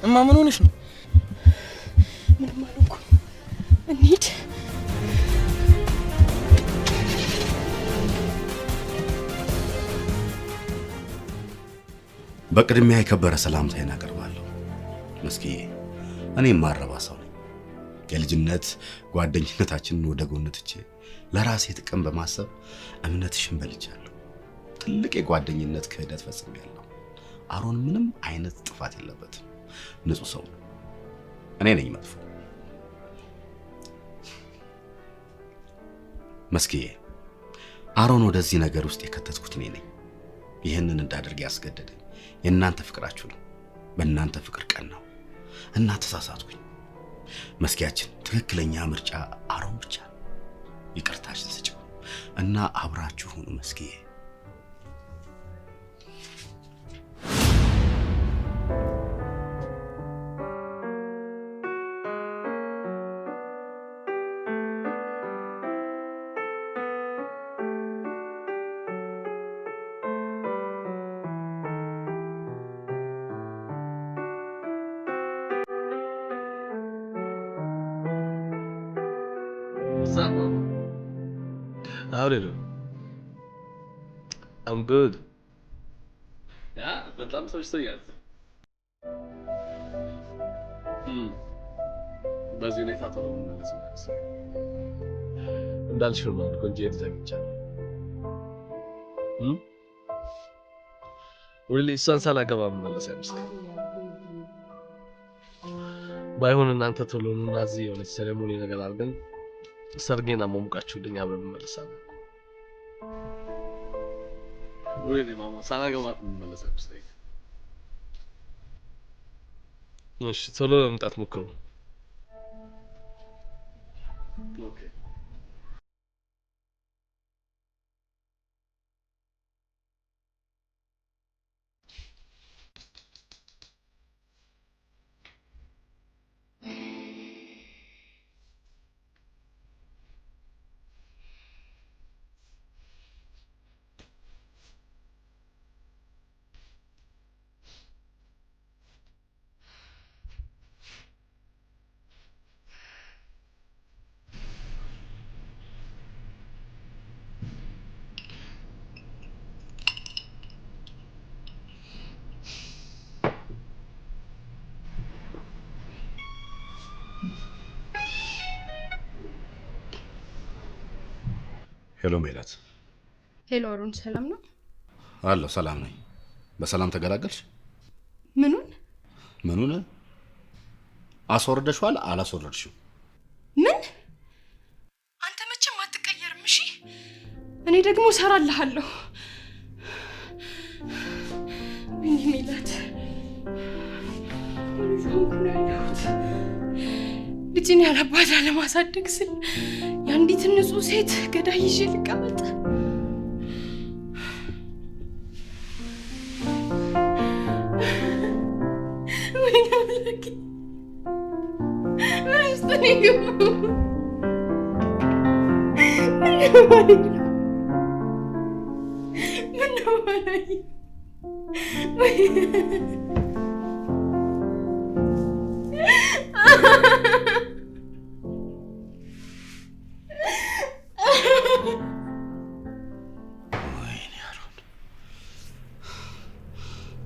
እማ ምን ሆነሽ ነው? ምንም አልሆንኩም። እንሂድ። በቅድሚያ የከበረ ሰላምታዬን አቀርባለሁ። መስኪዬ፣ እኔ የማረባ ሰው ነኝ። የልጅነት ጓደኝነታችንን ወደ ጎን ትቼ ለራሴ ጥቅም በማሰብ እምነትሽን በልቻለሁ። ትልቅ የጓደኝነት ክህደት ፈጽሜያለሁ። አሮን ምንም አይነት ጥፋት የለበትም። ንጹህ ሰው ነው። እኔ ነኝ መጥፎ። መስኪዬ፣ አሮን ወደዚህ ነገር ውስጥ የከተትኩት እኔ ነኝ። ይህንን እንዳደርግ ያስገደደኝ የእናንተ ፍቅራችሁ ነው። በእናንተ ፍቅር ቀናው እና ተሳሳትኩኝ። መስኪያችን፣ ትክክለኛ ምርጫ አሮን ብቻ ነው። ይቅርታሽን ስጪው እና አብራችሁ ሁኑ መስኪዬ። How did it? I'm good. Yeah, በጣም ተመችቶኛል። በዚህ ሁኔታ ቶሎ መመለስ ነው እንዳልሽው ነው። ቆንጆ ዘግቻለሁ። ሪሊ እሷን ሳላገባ መመለስ አይመስለኝም። ባይሆን እናንተ ቶሎ ኑና እዚህ የሆነች ሴሬሞኒ ነገር አድርገን ሰርጌን አሟሙቃችሁልኝ አብረን እንመለሳለን። ሪሊ ማማ ሳላገባ መመለስ አይመስለኝም። እሺ ቶሎ ለመምጣት ሞክሩ። ኦኬ ሄሎ ሜላት። ሄሎ አሩን፣ ሰላም ነው? አለሁ፣ ሰላም ነኝ። በሰላም ተገላገልሽ? ምኑን አስወርደሽዋል? አላስወረድሽው? ምን? አንተ መቼም አትቀየርም። እሺ፣ እኔ ደግሞ እሰራልሃለሁ። ወይኔ ሜላት፣ ልጅን ያላባዳ ለማሳደግ ስል የአንዲት ንጹህ ሴት ገዳይ ይዤ ልቀመጥ? ወይኔ አምላኬ፣ ምን ውስጥ ነው የገባሁት? ምነው ባላየሁ? ወይኔ አሮን፣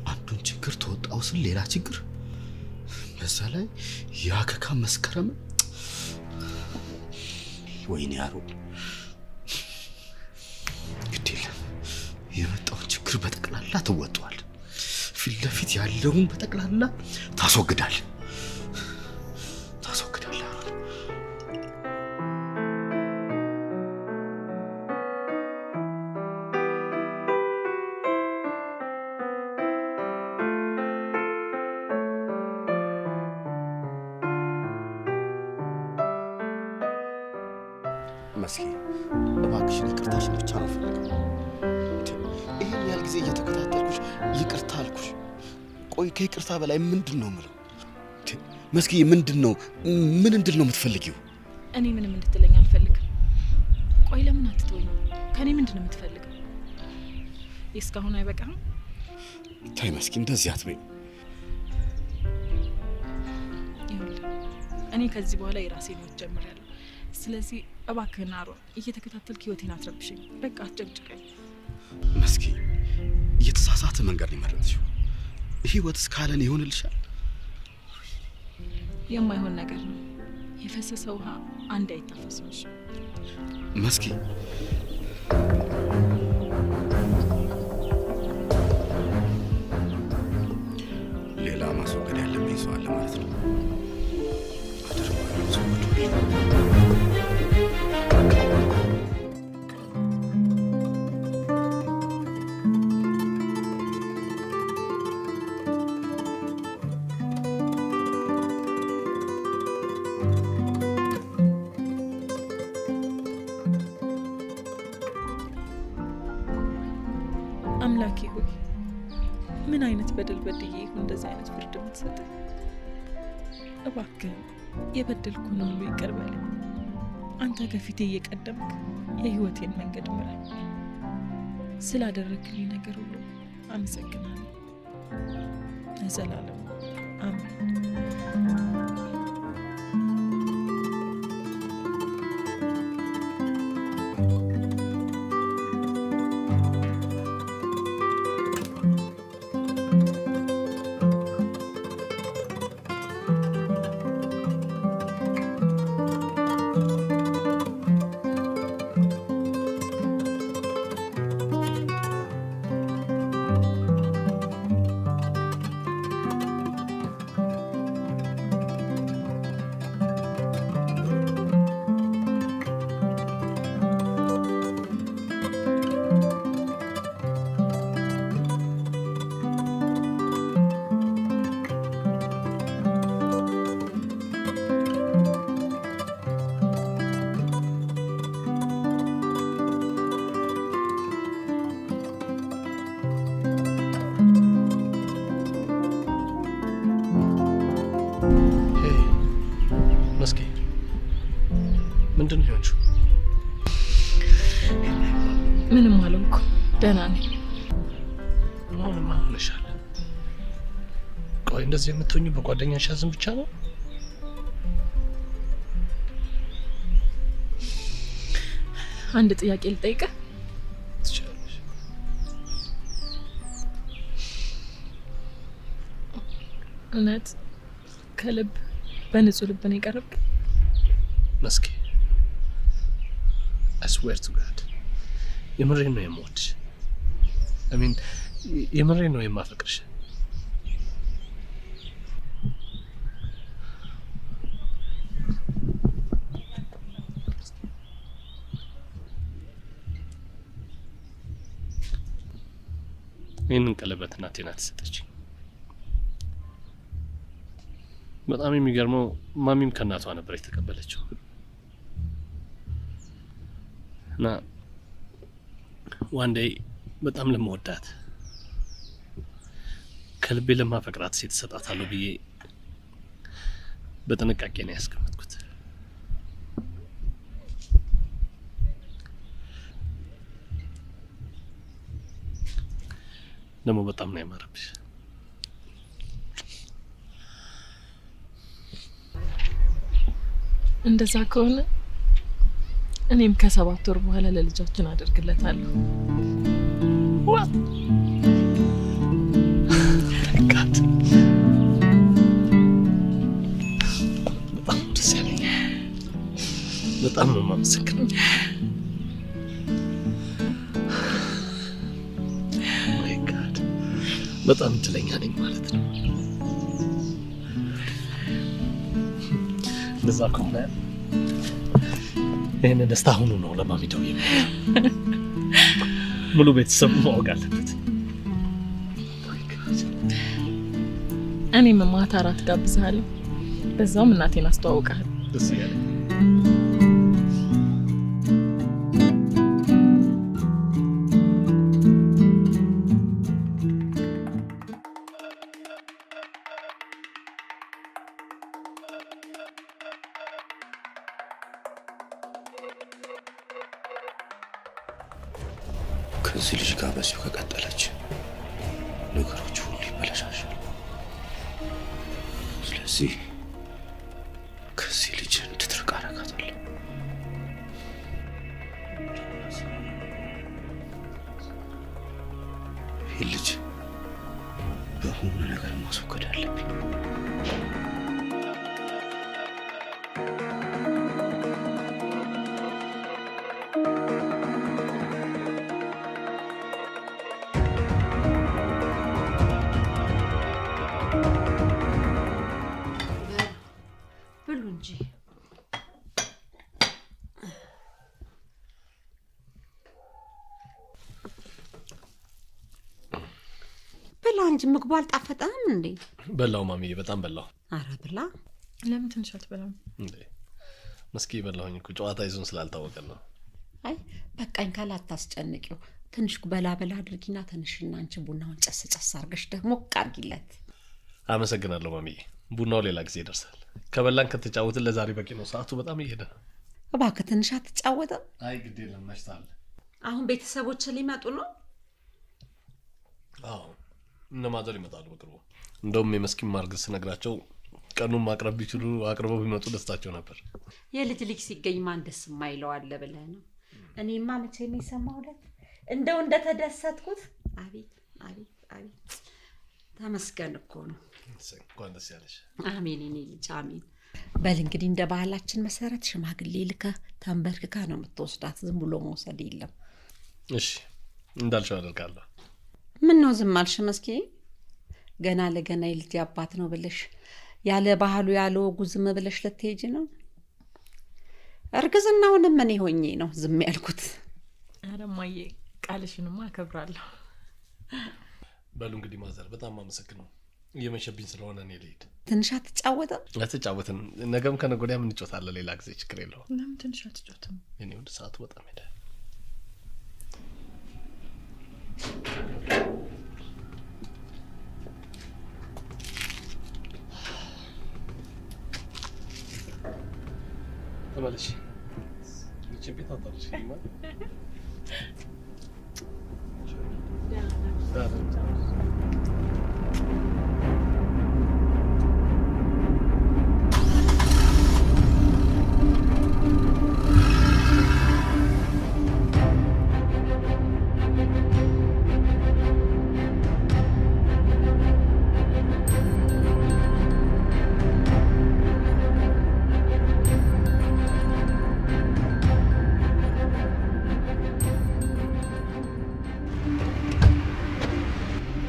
አንዱን ችግር ተወጣው ስል ሌላ ችግር፣ በዛ ላይ ያከካ መስከረም። ወይኔ አሮን፣ ግድ የለም የመጣውን ችግር በጠቅላላ ትወጣዋል። ፊት ለፊት ያለውን በጠቅላላ ታስወግዳል። አሮን። መስኪ እባክሽን ይቅርታሽን ብቻ ነው ፈልገው። ይሄን ያህል ጊዜ እየተከታተልኩሽ ይቅርታ አልኩሽ። ቆይ ከይቅርታ በላይ ምንድን ነው የምለው? መስኪ ምንድን ነው ምን እንድል ነው የምትፈልጊው? እኔ ምንም እንድትለኝ አልፈልግም። ቆይ ለምን አትተወኝ? ከኔ ምንድን ነው የምትፈልገው? እስካሁን አይበቃም? ታይ መስኪ እንደዚህ አትበይ። እኔ ከዚህ በኋላ የራሴን ህይወት ጀምሬያለሁ። ስለዚህ እባክህን አሮን እየተከታተልክ ህይወቴን አትረብሽኝ። በቃ አትጨቅጭቀኝ። መስኪ እየተሳሳተ መንገድ ነው የመረጥሽው። ህይወት እስካለን ይሆንልሻል? የማይሆን ነገር ነው። የፈሰሰ ውሃ አንድ አይታፈስም። መስኪ ሌላ ማስወገድ ያለብኝ ሰው አለ ማለት ነው። አምላኬ ሆይ ምን አይነት በደል በድዬ ይሁን እንደዚህ አይነት ፍርድ የምትሰጠኝ? እባክህ የበደልኩን ሁሉ ይቅር በለኝ። አንተ ከፊቴ እየቀደምክ የህይወቴን መንገድ ምራኝ። ስላደረግልኝ ነገር ሁሉ አመሰግናለሁ። ለዘላለም አሜን። ምንድን ነው ያንቺ? ምንም አልሆንኩም፣ ደህና ነኝ። አሁንማ ሆነሻል። ቆይ እንደዚህ የምትሆኚ በጓደኛሽ ያዝን ብቻ ነው? አንድ ጥያቄ ልጠይቅህ? ትችላለሽ። እውነት ከልብ በንጹህ ልብ ነው የቀረብክ መስኪ። I swear to God የምሬን ነው የምወድሽ። የምሬን ነው የማፈቅርሽ። ይህንን ቀለበት እናቴ ናት የሰጠችኝ። በጣም የሚገርመው ማሚም ከእናቷ ነበር የተቀበለችው እና ዋን ዴይ በጣም ለመወዳት ከልቤ ለማፈቅራት ሴት ሰጣታለሁ ብዬ በጥንቃቄ ነው ያስቀመጥኩት። ደግሞ በጣም ነው ያማረብሽ። እንደዛ ከሆነ እኔም ከ7 ወር በኋላ ለልጃችን አደርግለታለሁ። What? God. በጣም ደስ ያለኝ። በጣም ነው የማመሰግነው። My God. በጣም እድለኛ ነኝ ማለት ነው። እንደዛ ከሆነ ይህን ደስታ አሁኑ ነው ለማሚ ደውዬ ሙሉ ቤተሰቡ ማወቅ አለበት። እኔም ማታ እራት ጋብዝሃለሁ፣ በዛውም እናቴን አስተዋውቃለሁ። ደስ ያለኝ። ከዚህ ልጅ ጋር በዚሁ ከቀጠለች ነገሮች ሁሉ ይበላሻሻል። ስለዚህ ከዚህ ልጅ እንድትርቅ አደርጋታለሁ። ይህ ልጅ በሆነ ነገር ማስወገድ አለብኝ። ብሉ እንጂ ብላ እንጂ ምግቡ አልጣፈጠም እንዴ? በላው ማሚዬ፣ በጣም በላው። አረ ብላ። ለምን ትንሽ አትበላም እንዴ? መስኪ በላሁኝ እኮ ጨዋታ ይዞን ስላልታወቀን ነው። አይ በቃኝ ካለ አታስጨንቂው። ትንሽ በላ በላ አድርጊና ትንሽና አንቺ ቡናውን ጨስ ጨስ አርገሽ ደግሞ ቃርጊለት። አመሰግናለሁ ማሚዬ። ቡናው ሌላ ጊዜ ይደርሳል። ከበላን ከተጫወትን ለዛሬ በቂ ነው። ሰዓቱ በጣም እየሄደ ነው። እባክህ ትንሽ አትጫወተም? አይ ግድ የለም መሽታል። አሁን ቤተሰቦች ሊመጡ ነው? አዎ እነ ማዘር ይመጣሉ በቅርቡ። እንደውም የመስኪን ማርገዝ ስነግራቸው ቀኑን ማቅረብ ቢችሉ አቅርበው ቢመጡ ደስታቸው ነበር። የልጅ ልጅ ሲገኝ ማን ደስ የማይለው አለ ብለህ ነው? እኔማ መቼ የሚሰማውለት እንደው እንደተደሰትኩት። አቤት አቤት አቤት ተመስገን እኮ ነው። እንኳን ደስ ያለሽ። አሜን እኔ ልጅ አሜን። በል እንግዲህ እንደ ባህላችን መሰረት ሽማግሌ ልከህ ተንበርክካ ነው የምትወስዳት። ዝም ብሎ መውሰድ የለም። እሺ እንዳልሽው አደርጋለሁ። ምን ነው ዝም አልሽ መስኪ? ገና ለገና የልጅ አባት ነው ብለሽ ያለ ባህሉ ያለ ወጉ ዝም ብለሽ ልትሄጂ ነው? እርግዝናውንም እኔ ሆኜ ነው ዝም ያልኩት። አረ እማዬ ቃልሽንማ አከብራለሁ። በሉ እንግዲህ ማዘር በጣም አመሰግናለሁ። እየመሸብኝ ስለሆነ እኔ ልሂድ። ትንሽ አትጫወተም? አትጫወትን። ነገም ከነገ ወዲያም እንጫወታለን። ሌላ ጊዜ ችግር የለውም። ለምን ትንሽ አትጫወትም? እኔ ወደ ሰዓቱ በጣም ሄደ። ተመለሽ። ልጅ ቤት አጣልሽ ማለት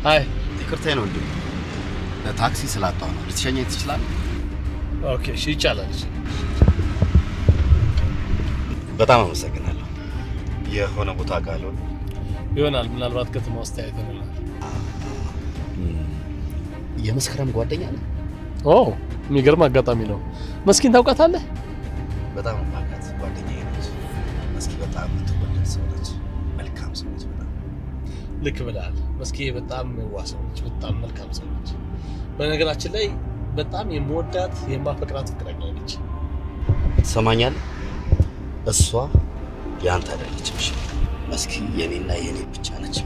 አይ ይቅርታዬ ነው እንዴ? ታክሲ ስላጣው ነው። ልትሸኘኝ ትችላለህ? ኦኬ፣ እሺ ይቻላል። እሺ በጣም አመሰግናለሁ። የሆነ ቦታ ጋለው ይሆናል። ምናልባት ከተማ ውስጥ አይተናል። የመስከረም ጓደኛ ነህ? ኦ የሚገርም አጋጣሚ ነው። መስኪን ታውቃታለህ? በጣም ማቃት ጓደኛዬ ነች። መስኪ በጣም የምትወደድ ሰው ነች። መልካም ሰው ነች። በጣም ልክ ብለሃል። መስኪ በጣም ዋህ ሰው ነች። በጣም መልካም ሰው ነች። በነገራችን ላይ በጣም የምወዳት የማፈቅራት ፍቅረኛ ነች። ትሰማኛለህ? እሷ ያንተ አይደለችም። እሺ መስኪ የኔና የኔ ብቻ ነች።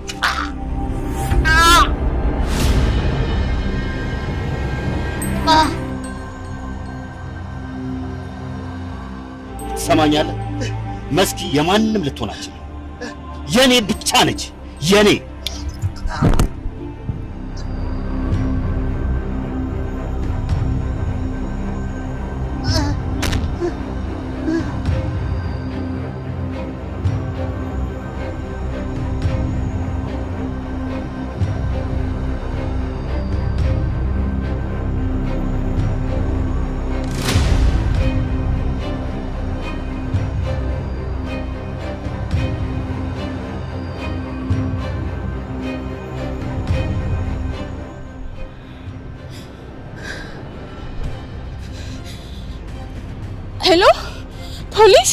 ትሰማኛለህ? መስኪ የማንም ልትሆን አትችልም። የኔ ብቻ ነች። የኔ ሄሎ ፖሊስ?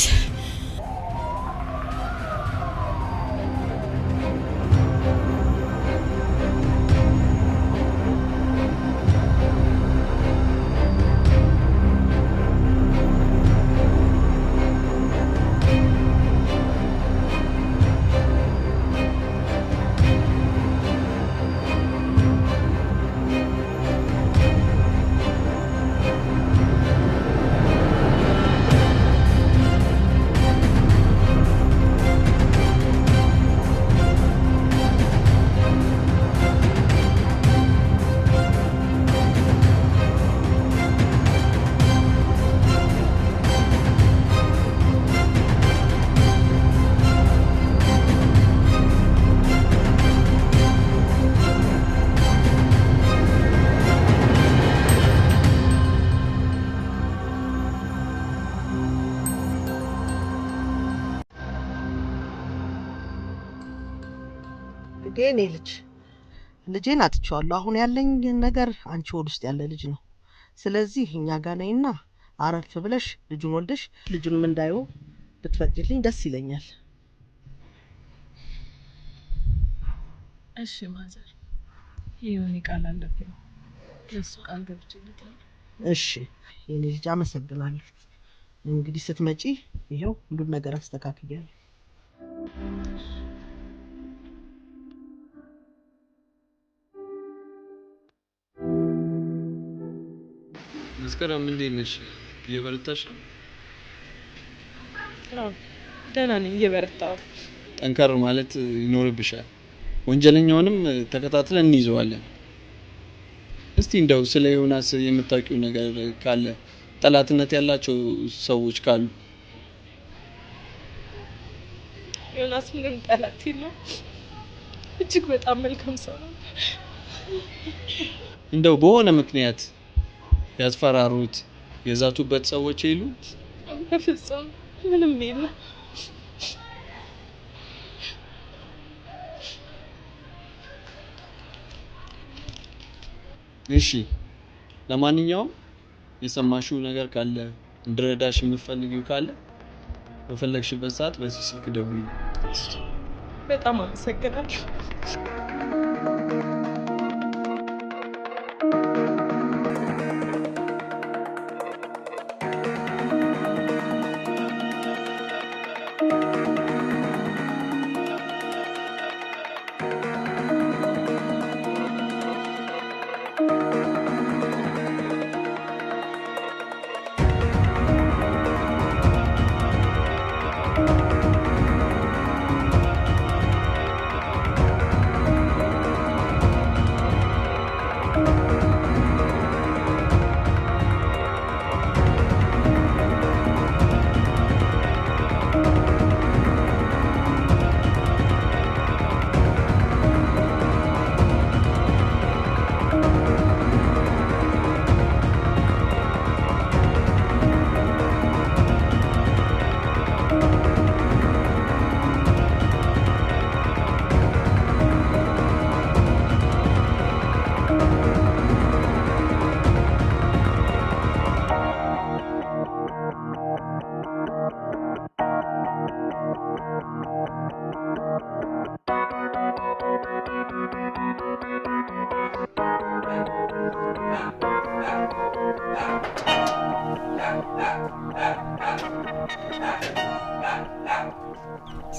የኔ ልጄን አጥቼዋለሁ። አሁን ያለኝ ነገር አንቺ ሆድ ውስጥ ያለ ልጅ ነው። ስለዚህ እኛ ጋር ነይና አረፍ ብለሽ ልጁን ወልደሽ ልጁንም እንዳየው ብትፈቅጂልኝ ደስ ይለኛል። እሺ ማዘር፣ ይሄን ቃል አለብኝ። ለሱ ቃል ገብቼልታለሁ። እሺ የኔ ልጅ አመሰግናለሁ። እንግዲህ ስትመጪ ይሄው ሁሉን ነገር አስተካክያለሁ። መስከረም እንዴት ነሽ? እየበረታሽ ነው? ደህና ነኝ፣ እየበረታሁ። ጠንከር ማለት ይኖርብሻል። ወንጀለኛውንም ተከታትለን እንይዘዋለን። እስቲ እንደው ስለ ዮናስ የምታውቂው ነገር ካለ፣ ጠላትነት ያላቸው ሰዎች ካሉ። ዮናስ ምንም ጠላት የለውም። እጅግ በጣም መልካም ሰው ነው። እንደው በሆነ ምክንያት ያስፈራሩት የዛቱበት ሰዎች የሉ? በፍጹም ምንም የለም። እሺ፣ ለማንኛውም የሰማሽው ነገር ካለ እንድረዳሽ የምትፈልጊው ካለ በፈለግሽበት ሰዓት በዚህ ስልክ ደውዪ። በጣም አመሰግናለሁ።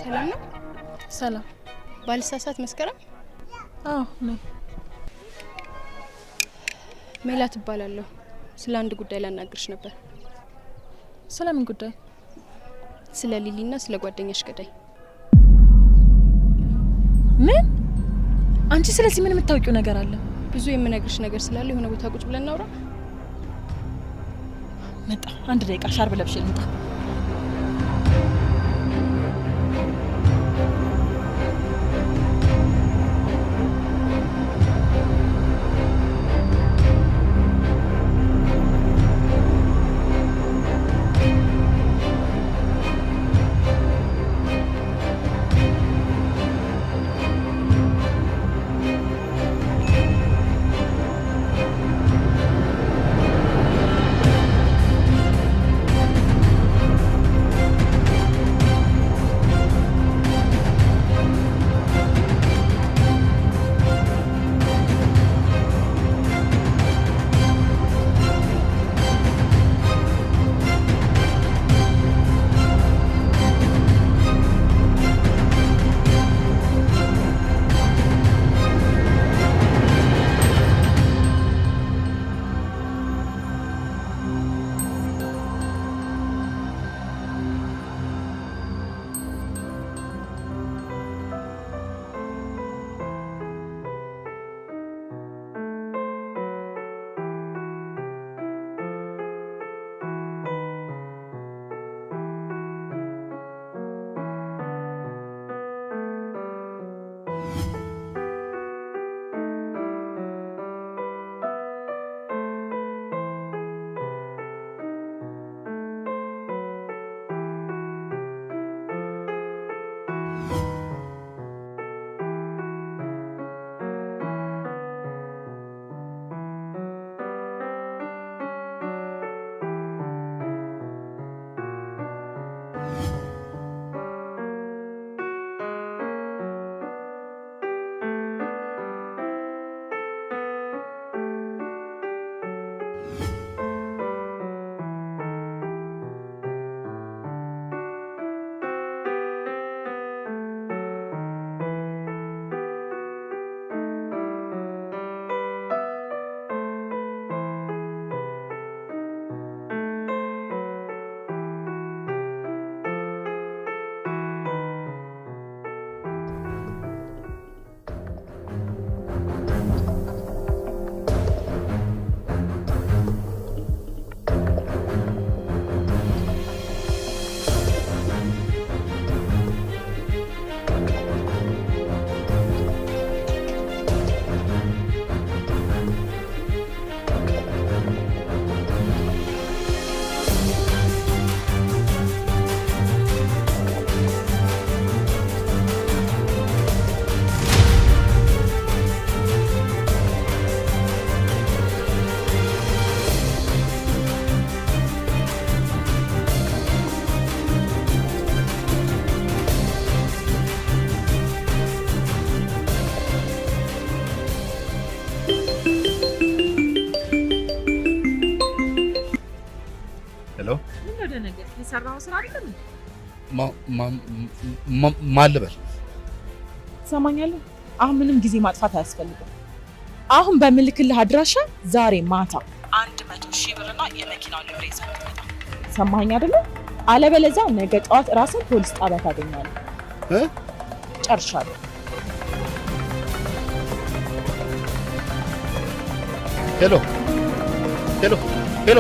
ሰላም ነው? ሰላም። ባልሳሳት መስከረም? አዎ ነኝ። ሜላት እባላለሁ። ስለ አንድ ጉዳይ ላናግርሽ ነበር። ስለምን ጉዳይ? ስለ ሊሊና ስለ ጓደኛሽ ገዳይ። ምን? አንቺ ስለዚህ ምን የምታውቂው ነገር አለ? ብዙ የምነግርሽ ነገር ስላለ የሆነ ቦታ ቁጭ ብለን እናውራ። መጣ። አንድ ደቂቃ ሻርብ ለብሼ ልምጣ። የሰራው ስራ አይደለም። ማልበል ትሰማኛለህ? አሁን ምንም ጊዜ ማጥፋት አያስፈልግም። አሁን በምልክልህ አድራሻ ዛሬ ማታ 100,000 ብርና የመኪናው ሊብሬ ይዘህ ትመጣ። ሰማኸኝ አይደለ? አለበለዚያ ነገ ጠዋት ራስን ፖሊስ ጣቢያ ታገኛለህ። ጨርሻለሁ። ሄሎ ሄሎ ሄሎ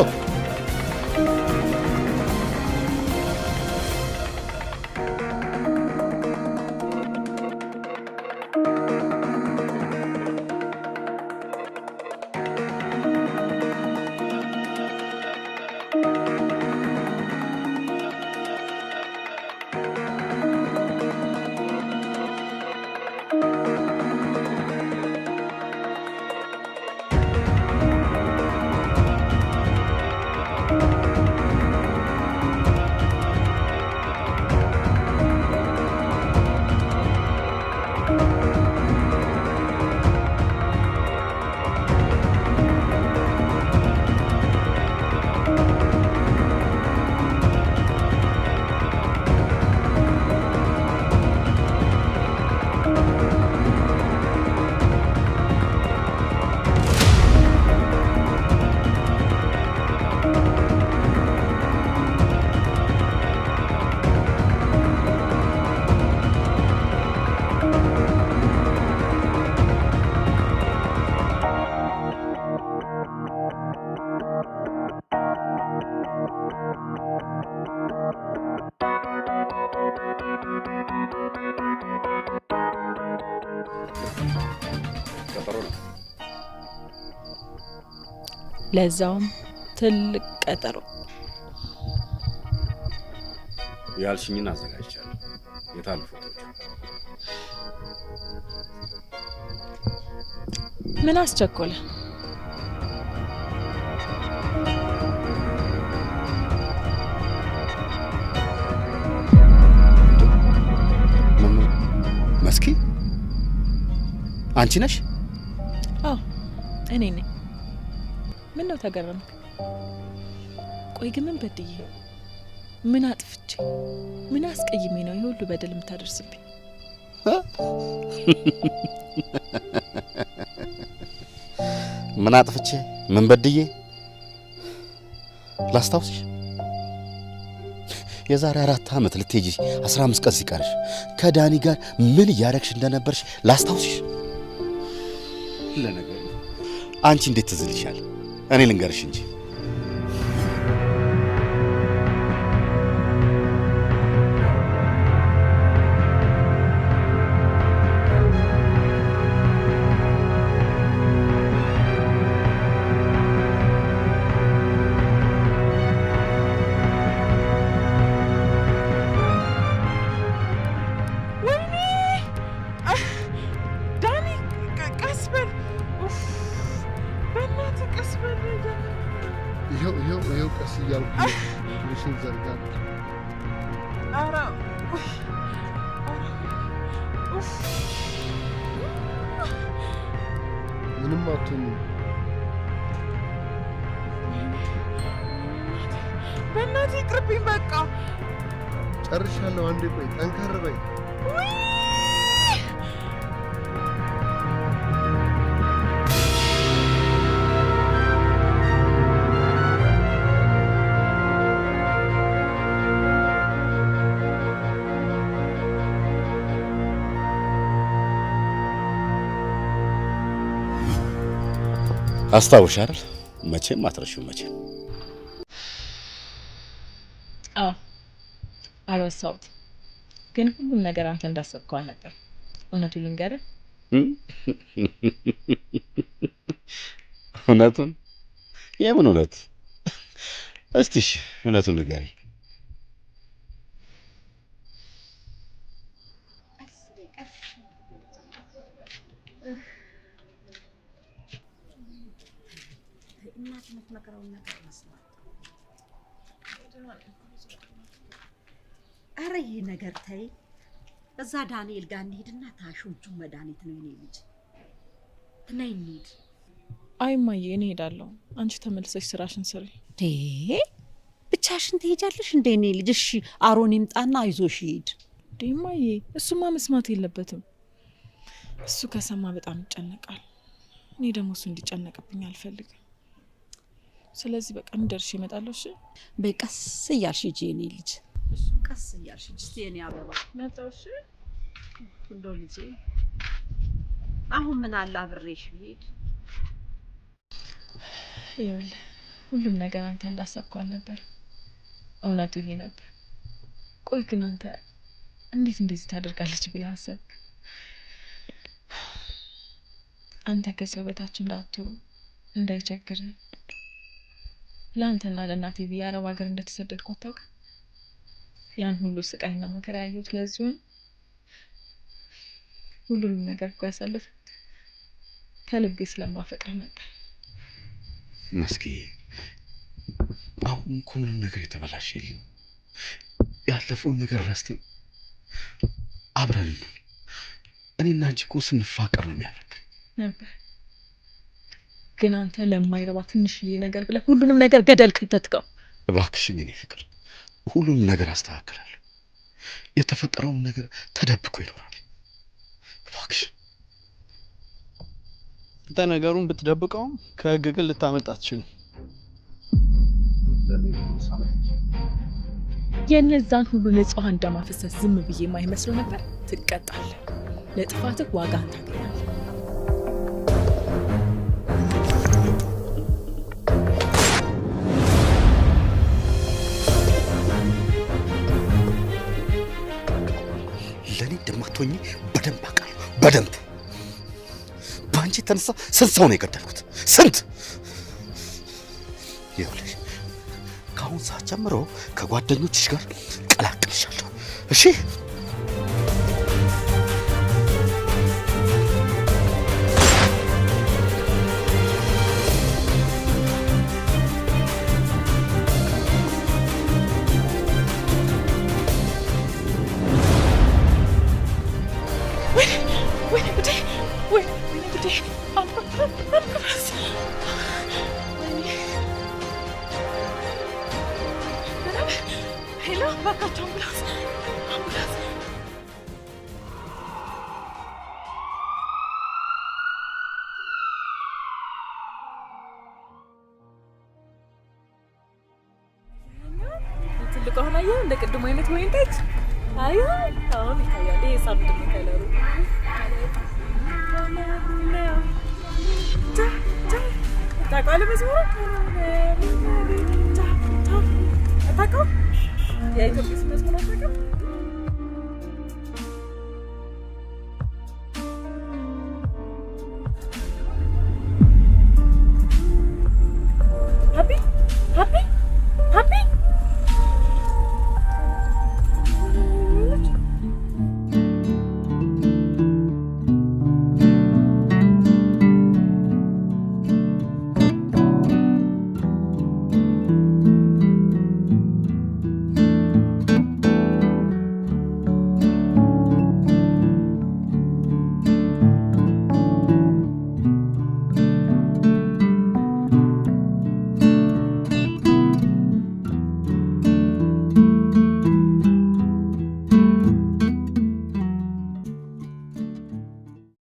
ቀጠሮ ነው። ለዛውም ትልቅ ቀጠሮ። ያልሽኝን አዘጋጅቻለሁ። የታሉ ፎቶዎች? ምን አስቸኮለ? መስኪ አንቺ ነሽ? አዎ እኔ ነኝ። ምን ነው ተገረምክ? ቆይ ግን ምን በድዬ፣ ምን አጥፍቼ፣ ምን አስቀይሜ ነው ይሄ ሁሉ በደል የምታደርስብኝ? ምን አጥፍቼ ምን በድዬ? ላስታውስሽ፣ የዛሬ 4 ዓመት ልትሄጂ 15 ቀን ሲቀርሽ ከዳኒ ጋር ምን እያረግሽ እንደነበርሽ ላስታውስሽ። ለነገሩ አንቺ እንዴት ትዝልሻል? እኔ ልንገርሽ እንጂ ይኸው ቀስ እያልኩ ሽን ዘርጋ ምንም አትሆኝም። በእናትህ ይቅርብኝ፣ በቃ ጨርሻለሁ። አንዴ ቆይ፣ ጠንከር በይ። አስታውሽ አይደል? መቼም አትረሺው መቼም። አዎ አልረሳሁት፣ ግን ሁሉም ነገር አንተ እንዳሰብከው አልነበር። እውነቱን ልንገርህ። እውነቱን? የምን እውነት? እስቲ እሺ እውነቱን ንገሪ። እናት የምትመክረውን ነገር መስማት። ኧረ ይሄ ነገር ተይ። እዛ ዳንኤል ጋር እንሂድና ታሾቹ መድኃኒት ነው የኔ ልጅ። ነይ እንሂድ። አይ እማዬ እኔ እሄዳለሁ። አንቺ ተመልሰሽ ስራሽን ስሪ። ብቻሽን ትሄጃለሽ እንደ እኔ ልጅ? እሺ አሮን ይምጣና አይዞሽ ይሄድ። እማዬ እሱማ መስማት የለበትም። እሱ ከሰማ በጣም ይጨነቃል። እኔ ደግሞ እሱ እንዲጨነቅብኝ አልፈልግም። ስለዚህ በቃ እንደርሽ እመጣለሁ። እሺ በይ ቀስ እያልሽ ሂጂ የኔ ልጅ፣ ቀስ እያልሽ ሂጂ። እስቲ የኔ አበባ መጣሁ። እሺ እንደው ልጄ አሁን ምን አለ አብሬሽ ብሄድ። ይኸውልህ ሁሉም ነገር አንተ እንዳሰብከው አልነበር። እውነቱ ይሄ ነበር። ቆይ ግን አንተ እንዴት እንደዚህ ታደርጋለች ብለህ አሰብክ? አንተ ከሰው በታች እንዳትሆን እንዳይቸግር ለአንተና ለእናቴ ብዬ አረብ ሀገር እንደተሰደድኩ አታውቅም? ያን ሁሉ ስቃይና መከራ ያየሁት ለዚሁን ሁሉንም ነገር እኮ ያሳለፍኩት ከልቤ ስለማፈቅር ነበር። መስኪ አሁን እኮ ምንም ነገር የተበላሸ የለም። ያለፈውን ነገር ረስተን አብረን እኔና አንቺ እኮ ስንፋቀር ነው የሚያደርግ ነበር። ግን አንተ ለማይረባ ትንሽዬ ነገር ብለህ ሁሉንም ነገር ገደል ከተትከው። እባክሽኝ የኔ ፍቅር፣ ሁሉንም ነገር አስተካክላለሁ። የተፈጠረውን ነገር ተደብቆ ይኖራል። እባክሽ አንተ ነገሩን ብትደብቀውም ከህግ ግን ልታመልጥ አትችልም። የነዛን ሁሉ ንጹሃን ደም አፍሰስ ዝም ብዬ የማይመስለው ነበር። ትቀጣለህ። ለጥፋትህ ዋጋህን ታገኛለህ። ሆኜ በደንብ አውቃለሁ። በደንብ በአንቺ የተነሳ ስንት ሰው ነው የገደልኩት? ስንት። ይኸውልሽ ከአሁን ሰዓት ጀምሮ ከጓደኞችሽ ጋር ቀላቅልሻለሁ። እሺ? ትልቅ ሆነ ያው እንደ ቅድሙ አይነት ወይን ጠጅ አይ አሁን ይታያል። ይሄ ሳምንት ነው ከለሩ ታውቃለህ መዝሙሩ ታውቃለህ? የኢትዮጵያ መዝሙር ታውቃለህ?